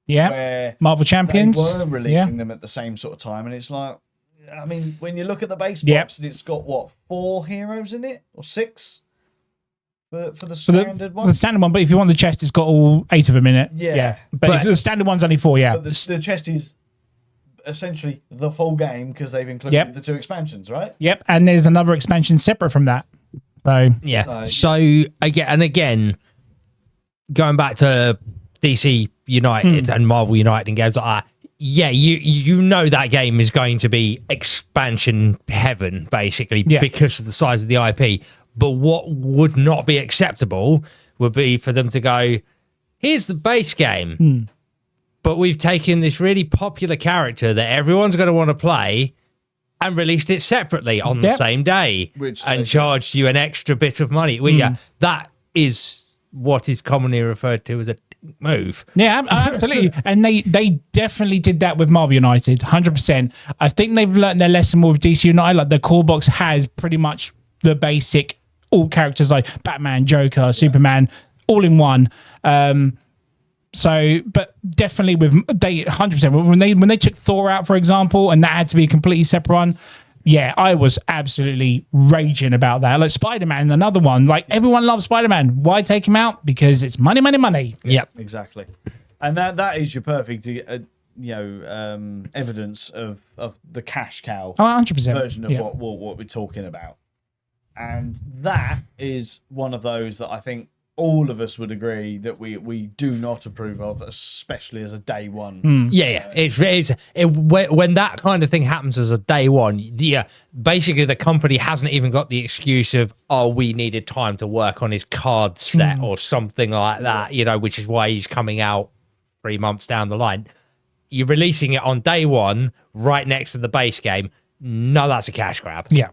where Marvel Champions, they were releasing them at the same sort of time, and it's like, when you look at the base box, it's got 4 heroes in it or 6 for the standard one. The standard one, but if you want the chest, it's got all 8 of them in it. Yeah. But the standard one's only 4. Yeah. But the chest is essentially the full game because they've included the 2 expansions, right? Yep. And there's another expansion separate from that. So yeah. So again, going back to DC United and Marvel United and games like that, you know that game is going to be expansion heaven, basically, because of the size of the IP. But what would not be acceptable would be for them to go, here's the base game, but we've taken this really popular character that everyone's going to want to play and released it separately on the same day and charged you an extra bit of money. Well, that is what is commonly referred to as a move. Yeah, absolutely. And they definitely did that with Marvel United, 100%. I think they've learned their lesson with DC United. Like the core box has pretty much the basic, all characters like Batman, Joker, Superman, all in one. But definitely they 100%. When they took Thor out, for example, and that had to be a completely separate one, I was absolutely raging about that. Like Spider-Man, another one. Like everyone loves Spider-Man. Why take him out? Because it's money, money, money. Yep, exactly. And that is your perfect, evidence of the cash cow 100% version of what we're talking about. And that is one of those that I think all of us would agree that we do not approve of, especially as a day one. Yeah. When that kind of thing happens as a day one, basically the company hasn't even got the excuse of, oh, we needed time to work on his card set or something like that, which is why he's coming out 3 months down the line. You're releasing it on day one, right next to the base game. No, that's a cash grab. Yeah.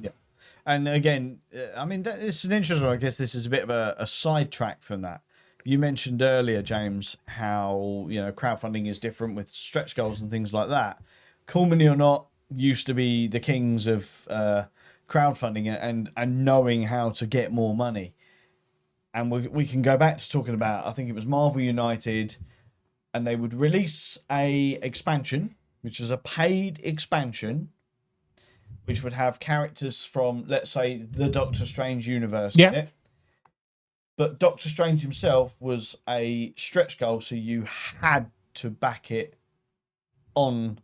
And again, I mean, it's an interesting one. I guess this is a bit of a sidetrack from that. You mentioned earlier, James, how, crowdfunding is different with stretch goals and things like that. Cool Mini or Not used to be the kings of crowdfunding and knowing how to get more money. And we can go back to talking about, I think it was Marvel United, and they would release a expansion, which is a paid expansion, which would have characters from, let's say, the Doctor Strange universe in it. But Doctor Strange himself was a stretch goal, so you had to back it on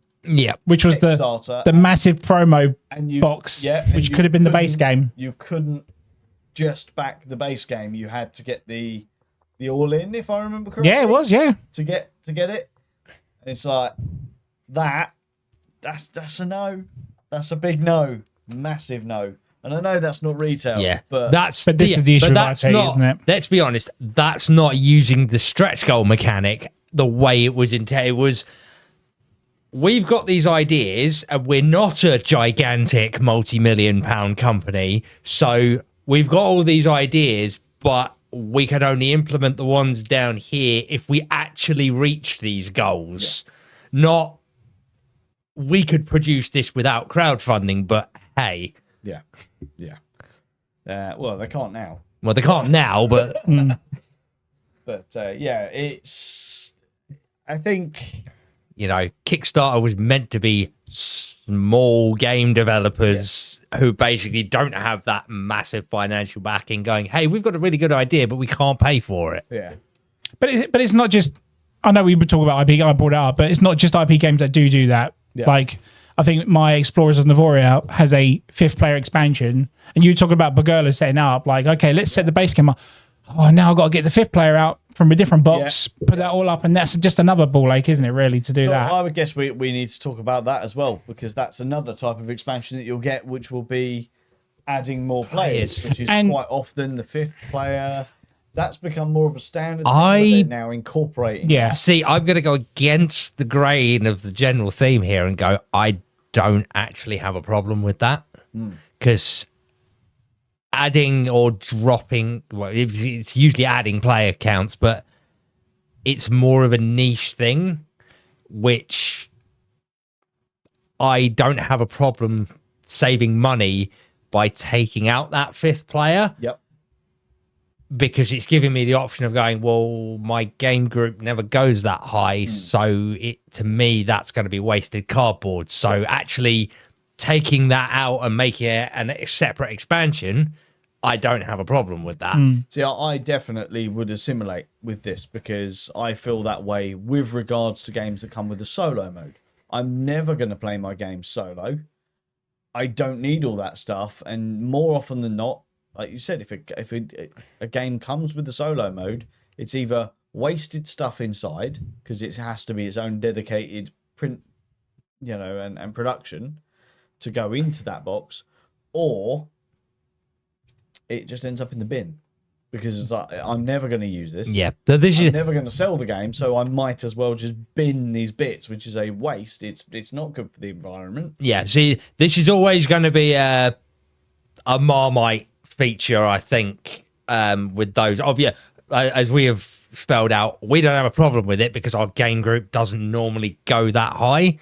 which was the massive promo box, which could have been the base game. You couldn't just back the base game. You had to get the all-in, if I remember correctly. Yeah, it was, To get it. It's like, that's a no. That's a big no. Massive no. And I know that's not retail. Yeah, but this is the issue with IP, isn't it? Let's be honest, that's not using the stretch goal mechanic the way it was intended. It was, we've got these ideas and we're not a gigantic multi-million-pound company, so we've got all these ideas, but we can only implement the ones down here if we actually reach these goals. Not, we could produce this without crowdfunding, but hey. Yeah. Well, they can't now. Well, they can't now, but... But, it's... I think... Kickstarter was meant to be small game developers who basically don't have that massive financial backing going, hey, we've got a really good idea, but we can't pay for it. Yeah. But it's not just... I know we were talking about IP, I brought it up, but it's not just IP games that do that. Yeah. Like, I think my Explorers of Navoria has a 5th player expansion, and you talk about Bagula setting up, like, okay, let's set the base game up. Oh, now I've got to get the 5th player out from a different box, put that all up, and that's just another ball ache, isn't it, really, to do that? I would guess we need to talk about that as well, because that's another type of expansion that you'll get, which will be adding more players, which is quite often the 5th player. That's become more of a standard thing that they're now incorporating. Yeah. See, I'm going to go against the grain of the general theme here and go, I don't actually have a problem with that. Because adding or dropping, well, it's usually adding player counts, but it's more of a niche thing, which I don't have a problem saving money by taking out that 5th player. Yep. Because it's giving me the option of going, well, my game group never goes that high, so to me that's going to be wasted cardboard. So actually taking that out and making it a separate expansion, I don't have a problem with that. See, I definitely would assimilate with this, because I feel that way with regards to games that come with a solo mode. I'm never going to play my game solo. I don't need all that stuff, and more often than not, like you said, if a game comes with the solo mode, it's either wasted stuff inside because it has to be its own dedicated print, and production to go into that box, or it just ends up in the bin because it's like, I'm never going to use this. Yeah, I'm never going to sell the game, so I might as well just bin these bits, which is a waste. It's not good for the environment. Yeah, see, this is always going to be a Marmite feature, I think, with those. As we have spelled out, we don't have a problem with it because our game group doesn't normally go that high.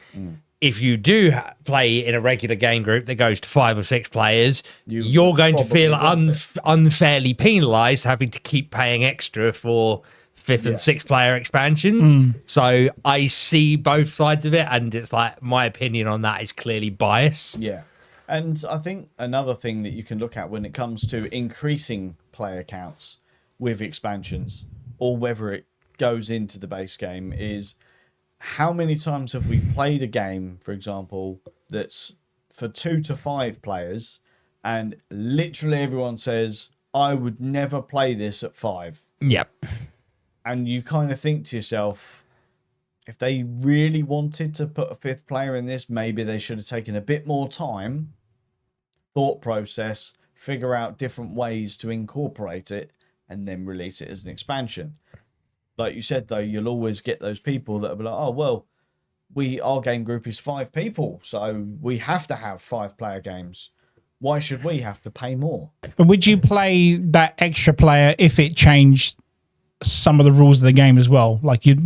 If you do play in a regular game group that goes to 5 or 6 players, you're going to feel unfairly penalized having to keep paying extra for 5th and 6th player expansions. So I see both sides of it, and it's like, my opinion on that is clearly biased. Yeah. And I think another thing that you can look at when it comes to increasing player counts with expansions, or whether it goes into the base game, is how many times have we played a game, for example, that's for 2 to 5 players, and literally everyone says, I would never play this at 5. Yep. And you kind of think to yourself, if they really wanted to put a 5th player in this, maybe they should have taken a bit more time, thought process, figure out different ways to incorporate it, and then release it as an expansion. Like you said, though, you'll always get those people that will be like, oh, well, our game group is 5 people, so we have to have 5-player games. Why should we have to pay more? But would you play that extra player if it changed some of the rules of the game as well? Like you're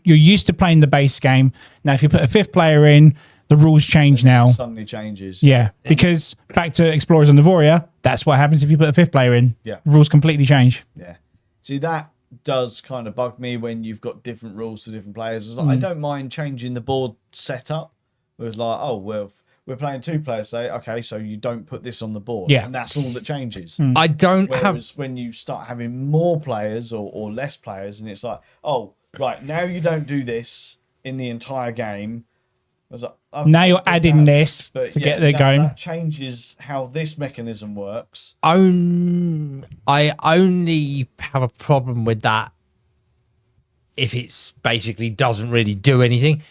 used to playing the base game. Now, if you put a 5th player in, the rules change now. Suddenly changes. Yeah, because back to Explorers on Devoria, that's what happens if you put a 5th player in. Yeah. Rules completely change. Yeah. See, that does kind of bug me when you've got different rules to different players. It's like, I don't mind changing the board setup. It was like, oh, well, we're playing 2 players today. Okay, so you don't put this on the board. Yeah. And that's all that changes. I don't Whereas when you start having more players or less players, and it's like, oh, right, now you don't do this in the entire game. I was like, okay, Now you're adding this but to get the game. That changes how this mechanism works. I only have a problem with that if it's basically doesn't really do anything.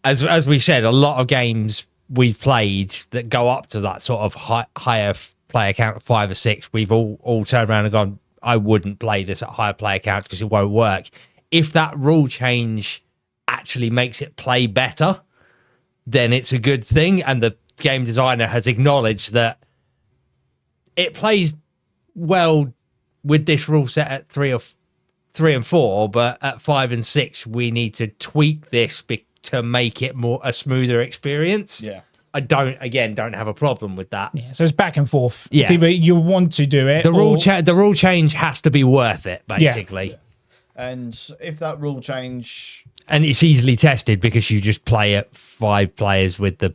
As we said, a lot of games we've played that go up to that sort of higher player count of 5 or 6, we've all turned around and gone, I wouldn't play this at higher player counts because it won't work. If that rule change actually makes it play better, then it's a good thing, and the game designer has acknowledged that it plays well with this rule set at 3 and 4, but at 5 and 6 we need to tweak this to make it more a smoother experience. Yeah. I don't have a problem with that. Yeah, so it's back and forth. Yeah. It's either you want to do it. The rule change has to be worth it, basically. Yeah. And if that rule change, and it's easily tested because you just play at 5 players with the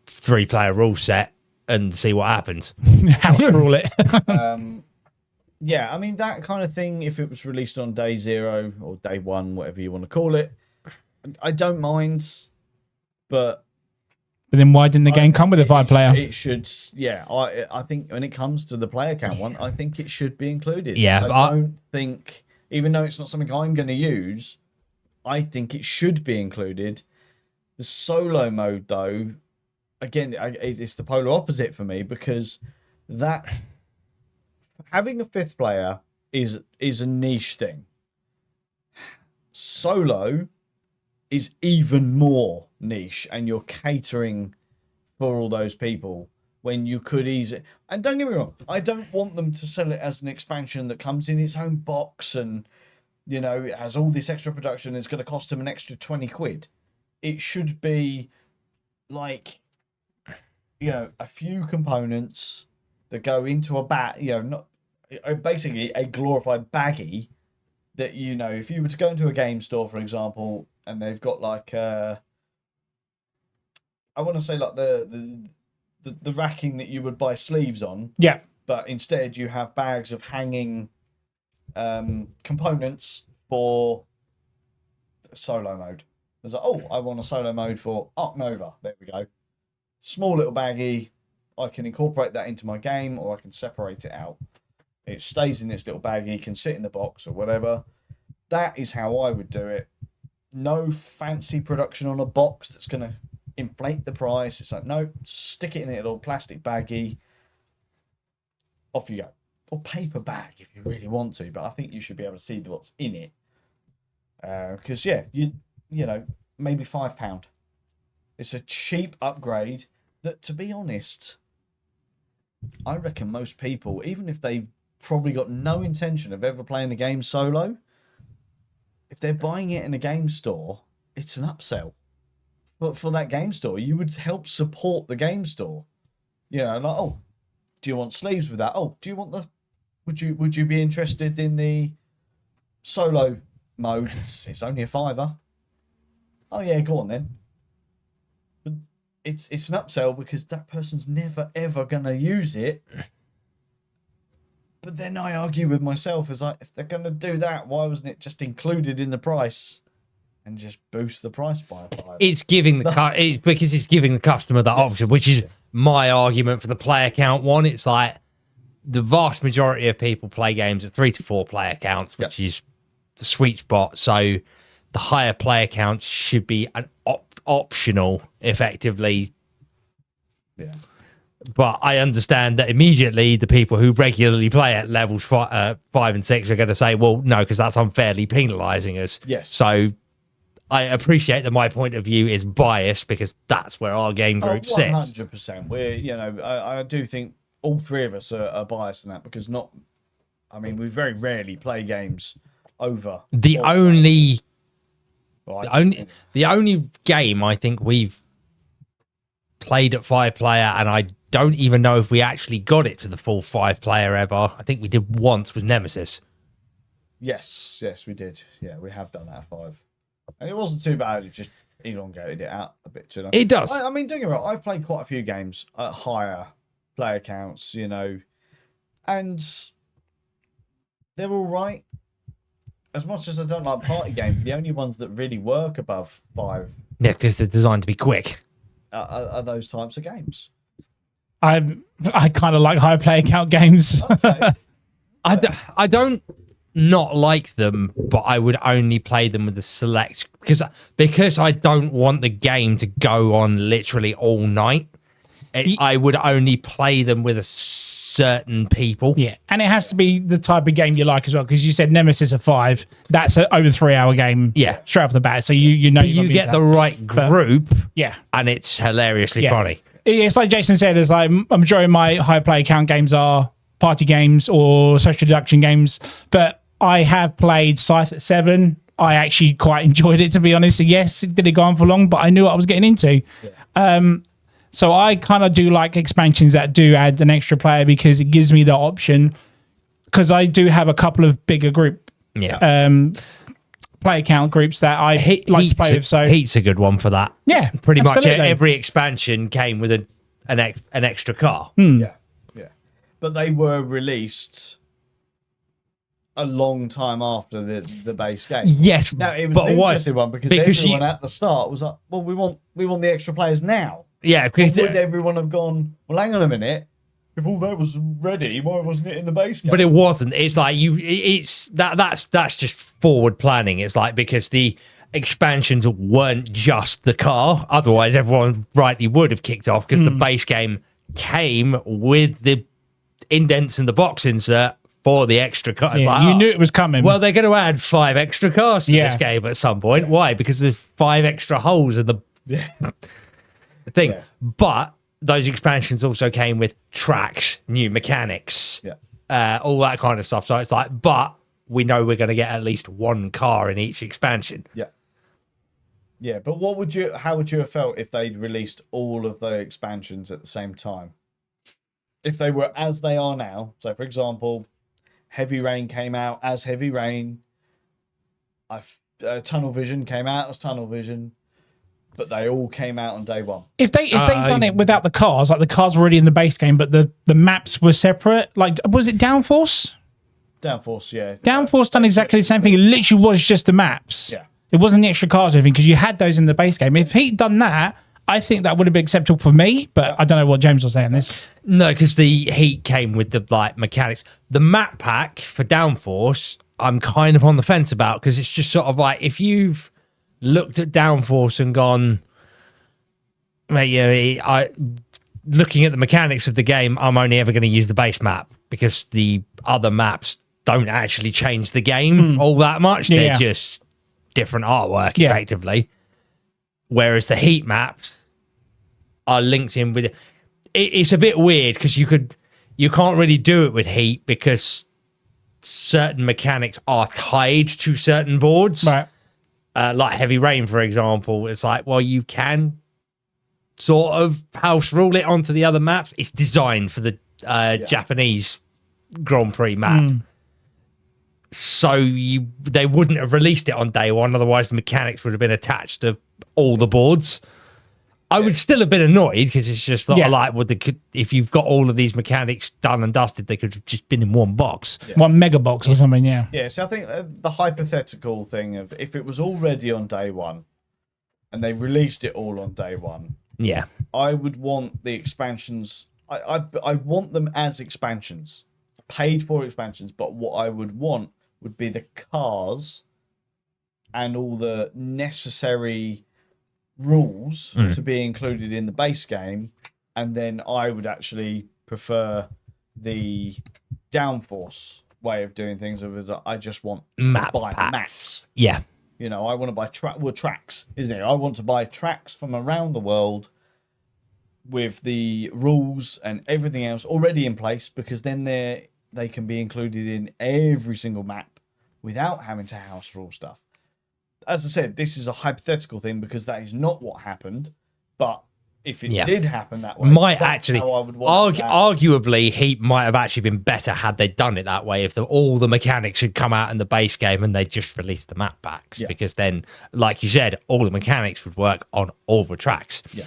3-player rule set and see what happens. House rule it. yeah, I mean, that kind of thing, if it was released on day 0 or day 1, whatever you want to call it, I don't mind, but then why didn't the game come with a 5-player? It should, yeah. I think when it comes to the player count one, I think it should be included. Yeah, I don't think, even though it's not something I'm going to use, I think it should be included. The solo mode, though, again, it's the polar opposite for me, because that having a 5th player is a niche thing. Solo is even more niche, and you're catering for all those people when you could easily. And don't get me wrong, I don't want them to sell it as an expansion that comes in its own box and, you know, it has all this extra production. It's going to cost them an extra 20 quid. It should be like, you know, a few components that go into a bat, you know, not basically a glorified baggie that, you know, if you were to go into a game store, for example, and they've got like I want to say like the racking that you would buy sleeves on. Yeah. But instead you have bags of hanging components for solo mode. There's like, oh, I want a solo mode for Ark Nova. There we go. Small little baggie. I can incorporate that into my game, or I can separate it out. It stays in this little baggie, can sit in the box or whatever. That is how I would do it. No fancy production on a box that's going to inflate the price. It's like, no, stick it in a little plastic baggie. Off you go. Or paper bag if you really want to, but I think you should be able to see what's in it. Because, yeah, you know, maybe £5. It's a cheap upgrade that, to be honest, I reckon most people, even if they've probably got no intention of ever playing the game solo, if they're buying it in a game store, it's an upsell. But for that game store, you would help support the game store. You know, like, oh, do you want sleeves with that? Oh, do you want the... Would you be interested in the solo mode? It's only a £5. Oh, yeah, go on then. But it's an upsell because that person's never, ever going to use it. But then I argue with myself, as like, if they're going to do that, why wasn't it just included in the price and just boost the price by a £5? It's giving it's because it's giving the customer that option, which is my argument for the player count one. It's like, the vast majority of people play games at 3 to 4 player counts, which is the sweet spot. So the higher player counts should be an optional, effectively. Yeah. But I understand that immediately the people who regularly play at levels 5 and 6 are going to say, well, no, because that's unfairly penalising us. Yes. So I appreciate that my point of view is biased because that's where our game group sits. 100%. I do think all three of us are biased in that because we very rarely play games over. The only game I think we've played at 5 player, and I don't even know if we actually got it to the full 5 player ever. I think we did once, was Nemesis. Yes, we did. Yeah, we have done that at 5. And it wasn't too bad, it just elongated it out a bit too long. It does. I mean, don't get me wrong, I've played quite a few games at higher player counts, and they're all right. As much as I don't like party games, the only ones that really work above 5 Yeah, because they're designed to be quick. are those types of games. I kind of like high player count games. Okay. I don't not like them, but I would only play them with a select because I don't want the game to go on literally all night. I would only play them with a certain people. Yeah, and it has to be the type of game you like as well, because you said Nemesis at 5. That's an over 3-hour game. Yeah, straight off the bat. So you know you get the right group. Yeah, and it's hilariously funny. It's like Jason said. It's like a majority of my high player count games are party games or social deduction games, but I have played Scythe at 7. I actually quite enjoyed it, to be honest. Yes, it did go on for long, but I knew what I was getting into. Yeah. So I kind of do like expansions that do add an extra player because it gives me the option. Because I do have a couple of bigger group, player count groups that I like to play with. So Heat's a good one for that. Yeah, pretty absolutely. much every expansion came with an extra car. Yeah. But they were released a long time after the base game. Yes, now it was an interesting one because everyone at the start was like, "Well, we want the extra players now." Yeah, because would everyone have gone? Well, hang on a minute. If all that was ready, why wasn't it in the base game? But it wasn't. It's like that's just forward planning. It's like because the expansions weren't just the car. Otherwise, everyone rightly would have kicked off because the base game came with the indents in the box insert for the extra car. Yeah, you knew it was coming. Well, they're going to add 5 extra cars to this game at some point. Why? Because there's 5 extra holes in the thing. Yeah. But those expansions also came with tracks, new mechanics, all that kind of stuff. So it's like, but we know we're going to get at least 1 car in each expansion. Yeah, but how would you have felt if they'd released all of the expansions at the same time? If they were as they are now, so for example, Heavy Rain came out as Heavy Rain, Tunnel Vision came out as Tunnel Vision, but they all came out on day one. If they'd done it without the cars, like the cars were already in the base game, but the maps were separate, like, was it Downforce? Downforce, yeah. Downforce done exactly the same thing. It literally was just the maps. Yeah. It wasn't the extra cars or anything, because you had those in the base game. If he'd done that, I think that would have been acceptable for me, but I don't know what James was saying this. No, because the Heat came with the mechanics. The map pack for Downforce, I'm kind of on the fence about, because it's just sort of like, if you've looked at Downforce and gone, mate, looking at the mechanics of the game, I'm only ever going to use the base map because the other maps don't actually change the game all that much. They're just different artwork, effectively. Whereas the Heat maps are linked in with it. It's a bit weird because you can't really do it with Heat because certain mechanics are tied to certain boards. Right. Like Heavy Rain, for example. It's like, well, you can sort of house rule it onto the other maps. It's designed for the Japanese Grand Prix map. So they wouldn't have released it on day one. Otherwise, the mechanics would have been attached to all the boards. I would still have been annoyed because it's just not like if you've got all of these mechanics done and dusted, they could have just been in one box. One mega box or something, Yeah, so I think the hypothetical thing of if it was already on day one and they released it all on day one, yeah, I would want the expansions. I want them as expansions. paid for expansions, but what I would want would be the cars and all the necessary rules to be included in the base game, and then I would actually prefer the downforce way of doing things. I just want Map to buy packs. maps. Yeah. You know, I want to buy tracks, isn't it? I want to buy tracks from around the world with the rules and everything else already in place, because then they can be included in every single map without having to house rule stuff. As I said, this is a hypothetical thing because that is not what happened. But if it did happen that way, might that's actually how I would want arguably Heat might have actually been better had they done it that way, if all the mechanics had come out in the base game and they just released the map packs, because then, like you said, all the mechanics would work on all the tracks. Yeah.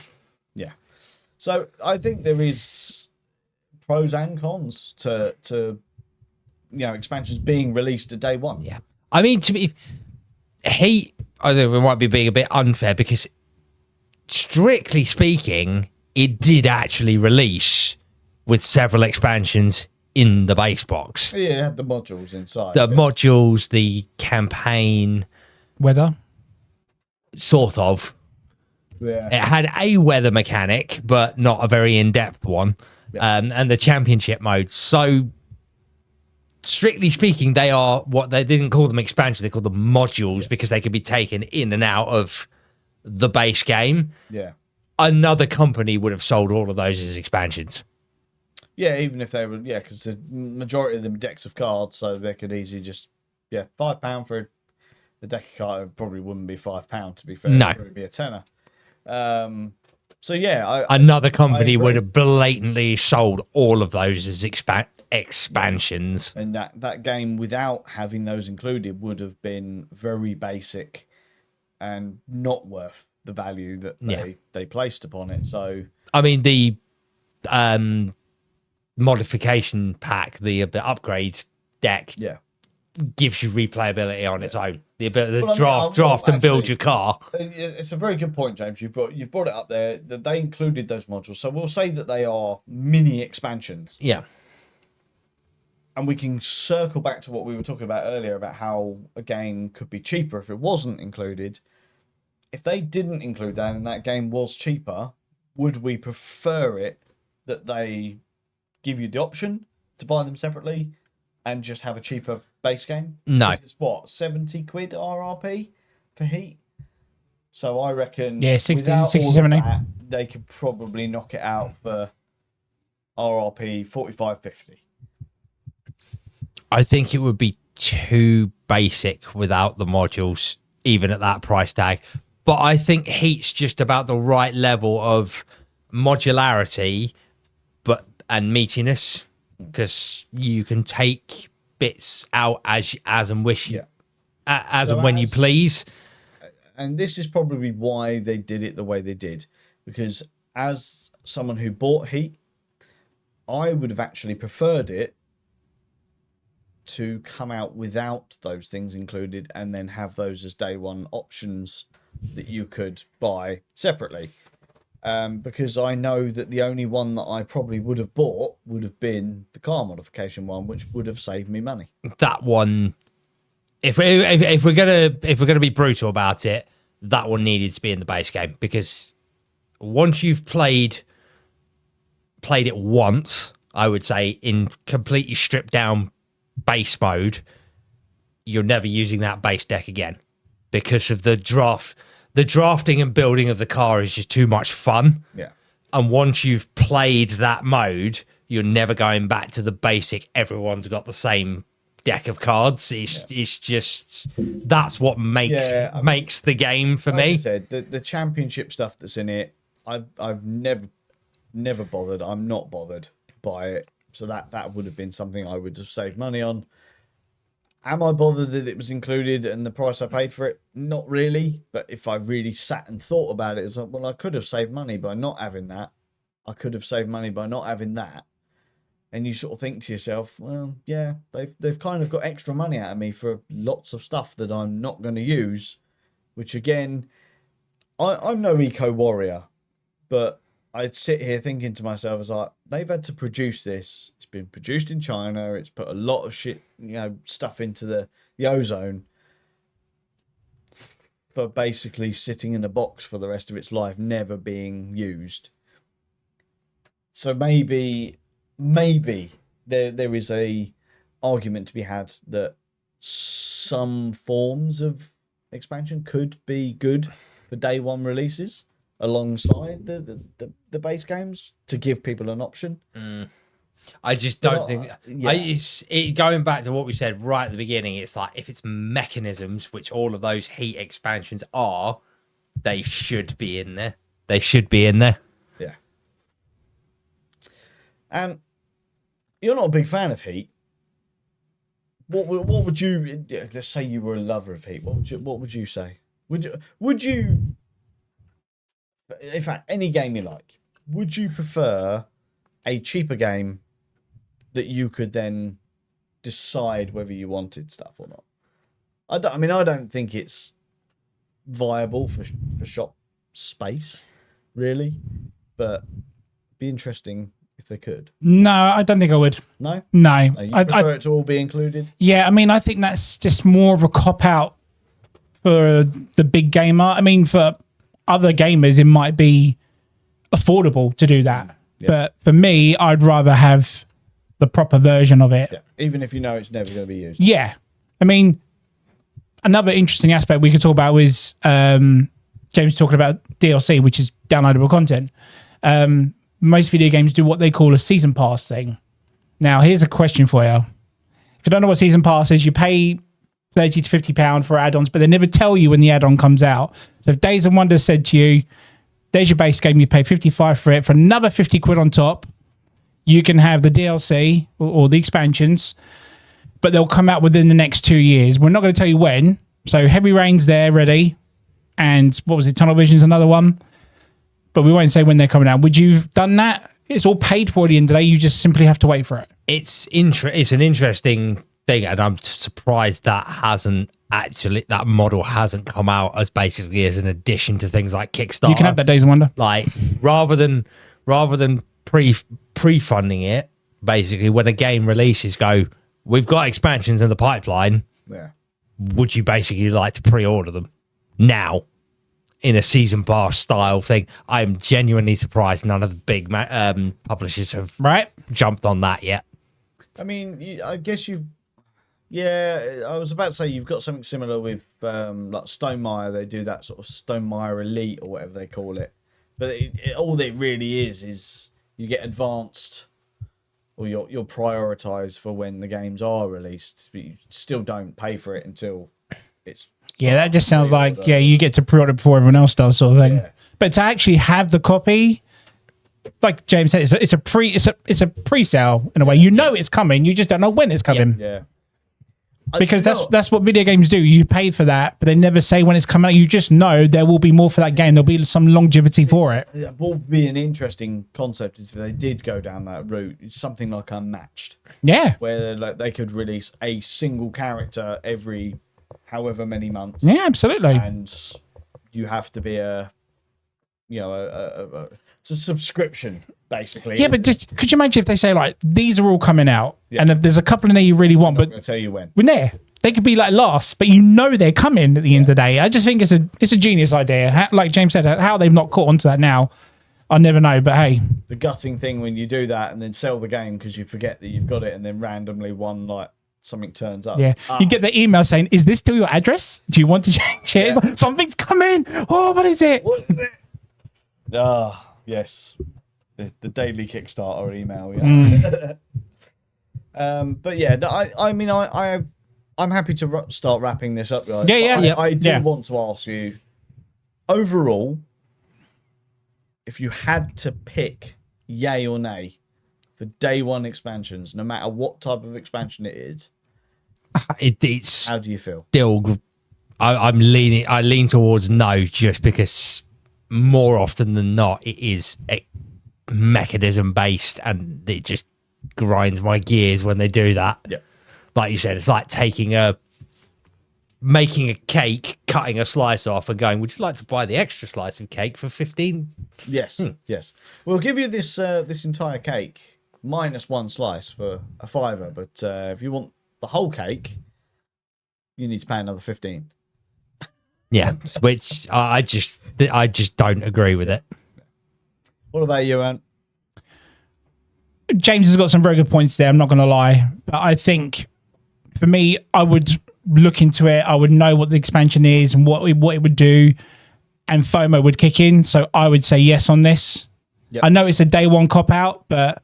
So I think there is pros and cons to expansions being released at day one. Yeah. I mean, to me, Heat, I think we might be being a bit unfair, because strictly speaking, it did actually release with several expansions in the base box. Yeah, it had the modules inside. The modules, the campaign, Weather. sort of. Yeah. It had a weather mechanic, but not a very in-depth one. And the championship modes. So, strictly speaking, they are what they didn't call them expansions, they called them modules, because they could be taken in and out of the base game. Yeah. Another company would have sold all of those as expansions. Yeah, even if they were, because the majority of them decks of cards, so they could easily just, £5 for the deck of cards. It probably wouldn't be £5, to be fair. No. It would be a tenner. So yeah, another company would have blatantly sold all of those as expansions. And that game, without having those included, would have been very basic and not worth the value that they placed upon it. So I mean, the modification pack, the upgrade deck, gives you replayability on its own. The ability to draft and build your car. It's a very good point, James. You've brought it up there that they included those modules. So we'll say that they are mini expansions. Yeah. And we can circle back to what we were talking about earlier about how a game could be cheaper if it wasn't included. If they didn't include that and that game was cheaper, would we prefer it that they give you the option to buy them separately and just have a cheaper base game? No. It's what, 70 quid RRP for Heat? So I reckon 60, 70. That, they could probably knock it out for RRP 45.50. I think it would be too basic without the modules, even at that price tag. But I think Heat's just about the right level of modularity and meatiness, because you can take bits out as and wish as and when you please. And this is probably why they did it the way they did, because as someone who bought Heat, I would have actually preferred it to come out without those things included and then have those as day one options that you could buy separately. Because I know that the only one that I probably would have bought would have been the car modification one, which would have saved me money. That one, if we're gonna be brutal about it, that one needed to be in the base game, because once you've played it once, I would say, in completely stripped down base mode, you're never using that base deck again, because of the drafting and building of the car is just too much fun. Yeah. And once you've played that mode, you're never going back to the basic, everyone's got the same deck of cards. It's just, that's what makes the game for me. Like I said, the championship stuff that's in it, I've never bothered. I'm not bothered by it. So that would have been something I would have saved money on. Am I bothered that it was included and the price I paid for it? Not really. But if I really sat and thought about it, it's like, well, I could have saved money by not having that. I could have saved money by not having that. And you sort of think to yourself, well, yeah, they've kind of got extra money out of me for lots of stuff that I'm not going to use. Which again, I'm no eco warrior, but I'd sit here thinking to myself, I was like, they've had to produce this. It's been produced in China. It's put a lot of shit, stuff into the ozone for basically sitting in a box for the rest of its life, never being used. So maybe there is a argument to be had that some forms of expansion could be good for day one releases alongside the base games to give people an option. I just don't think. Yeah. Going back to what we said right at the beginning, it's like if it's mechanisms, which all of those Heat expansions are, they should be in there. They should be in there. Yeah. And you're not a big fan of Heat. What would you? Let's say you were a lover of Heat. What would you say? Would you? In fact, any game you like, would you prefer a cheaper game that you could then decide whether you wanted stuff or not? I don't think it's viable for shop space, really, but it'd be interesting if they could. No, I don't think I would. No? No. You prefer it to all be included? Yeah, I mean, I think that's just more of a cop-out for the big gamer. I mean, for other gamers, it might be affordable to do that. Yeah. But for me, I'd rather have the proper version of it. Yeah. Even if you know it's never going to be used. Yeah. I mean, another interesting aspect we could talk about was James talking about DLC, which is downloadable content. Most video games do what they call a season pass thing. Now, here's a question for you. If you don't know what season pass is, you pay £30 to £50 for add-ons, but they never tell you when the add-on comes out. So if Days of Wonder said to you, there's your base game, you pay 55 for it, for another 50 quid on top, you can have the DLC or the expansions, but they'll come out within the next 2 years. We're not going to tell you when. So Heavy Rain's there, ready. And what was it? Tunnel Vision's another one. But we won't say when they're coming out. Would you have done that? It's all paid for at the end of the day. You just simply have to wait for it. It's an interesting thing, and I'm surprised that model hasn't come out as basically as an addition to things like Kickstarter. You can have that Days of Wonder. Like rather than pre-funding it, basically when a game releases, go, we've got expansions in the pipeline. Yeah. Would you basically like to pre-order them now? In a season pass style thing, I'm genuinely surprised none of the big publishers have jumped on that yet. I mean, I guess I was about to say you've got something similar with like Stonemaier. They do that sort of Stonemaier Elite or whatever they call it. But all it really is you get advanced, or you're prioritized for when the games are released. But you still don't pay for it until it's. Yeah, that just sounds like, you get to pre-order before everyone else does, sort of thing. Yeah. But to actually have the copy, like James said, it's a pre-sale in a way. You know it's coming, you just don't know when it's coming. Yeah. Because that's what video games do. You pay for that, but they never say when it's coming out. You just know there will be more for that game. There'll be some longevity for it. What would be an interesting concept is if they did go down that route, something like Unmatched. Yeah. Where they could release a single character every however many months. Yeah, absolutely. And you have to be it's a subscription basically. Yeah, but could you imagine if they say like these are all coming out, and if there's a couple in there you really want, but I'll tell you when there they could be like last, but you know they're coming at the end of the day. I just think it's a genius idea. Like James said, how they've not caught onto that now, I'll never know. But hey, the gutting thing when you do that and then sell the game because you forget that you've got it, and then randomly something turns up. Yeah, you get the email saying, "Is this still your address? Do you want to change it? Yeah. Something's coming. Oh, what is it?" What is it? Yes, the daily Kickstarter email. Yeah. But yeah, I'm happy to start wrapping this up, guys. I do want to ask you, overall, if you had to pick yay or nay for day one expansions, no matter what type of expansion it is, it's how do you feel? Still, I lean towards no, just because more often than not it is mechanism based, and it just grinds my gears when they do that. Yeah, like you said, it's like taking a making a cake, cutting a slice off, and going, "Would you like to buy the extra slice of cake for 15?" Yes, yes. We'll give you this this entire cake minus one slice for a £5, but if you want the whole cake, you need to pay another 15. Yeah, which I just don't agree with it. What about you, Ant? James has got some very good points there. I'm not going to lie, but I think for me, I would look into it. I would know what the expansion is and what it would do, and FOMO would kick in. So I would say yes on this. Yep. I know it's a day one cop out, but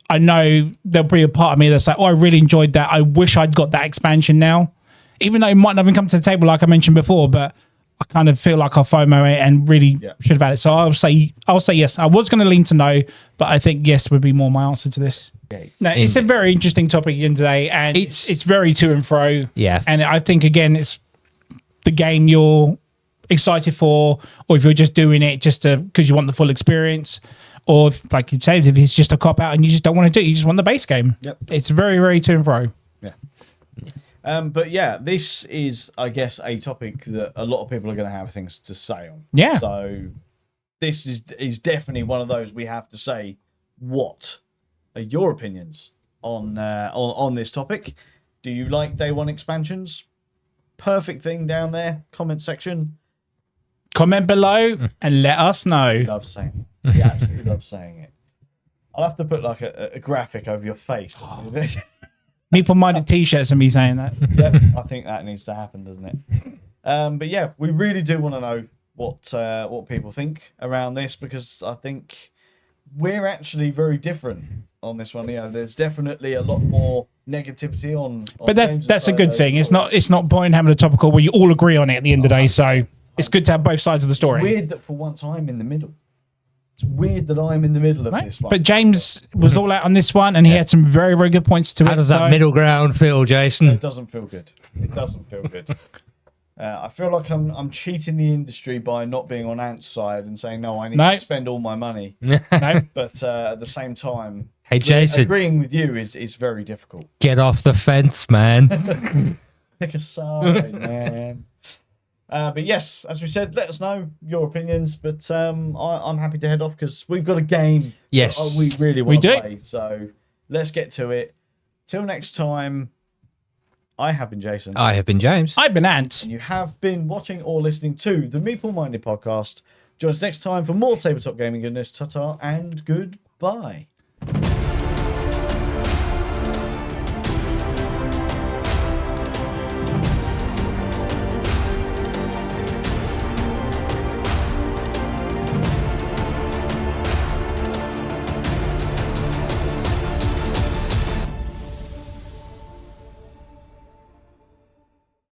I know there'll be a part of me that's like, oh, I really enjoyed that. I wish I'd got that expansion now, even though it might not even come to the table like I mentioned before, but I kind of feel like I'll FOMO it and really should have had it. So I'll say yes. I was going to lean to no, but I think yes would be more my answer to this. No, it's a very interesting topic again today, and it's very to and fro. Yeah. And I think again, it's the game you're excited for, or if you're just doing it just because you want the full experience, or if, like you said, if it's just a cop out and you just don't want to do it, you just want the base game. Yep. It's very, very to and fro. Yeah. But yeah, this is, I guess, a topic that a lot of people are going to have things to say on. Yeah. So this is definitely one of those we have to say, what are your opinions on this topic? Do you like day one expansions? Perfect thing down there, comment section. Comment below and let us know. Love saying it. He absolutely loves saying it. I'll have to put like a graphic over your face. Meeple minded t-shirts and me saying that. Yep, I think that needs to happen, doesn't it? But yeah, we really do want to know what people think around this, because I think we're actually very different on this one. Yeah, there's definitely a lot more negativity on But that's a good thing. It's not point having a topical where you all agree on it at the end of the day. So it's good to have both sides of the story. It's weird that for once I'm in the middle. It's weird that I'm in the middle of this one. But James was all out on this one, and he had some very, very good points to it. How does that middle ground feel, Jason? It doesn't feel good. It doesn't feel good. I feel like I'm cheating the industry by not being on Ant's side and saying, no, I need to spend all my money. No. But at the same time, Hey, Jason, agreeing with you is very difficult. get off the fence, man. Pick a side, man. But yes, as we said, let us know your opinions. But I'm happy to head off because we've got a game. Yes. That we really want to play. So let's get to it. Till next time, I have been Jason. I have been James. I've been Ant. And you have been watching or listening to the Meeple Minded podcast. Join us next time for more tabletop gaming goodness. Ta-ta and goodbye.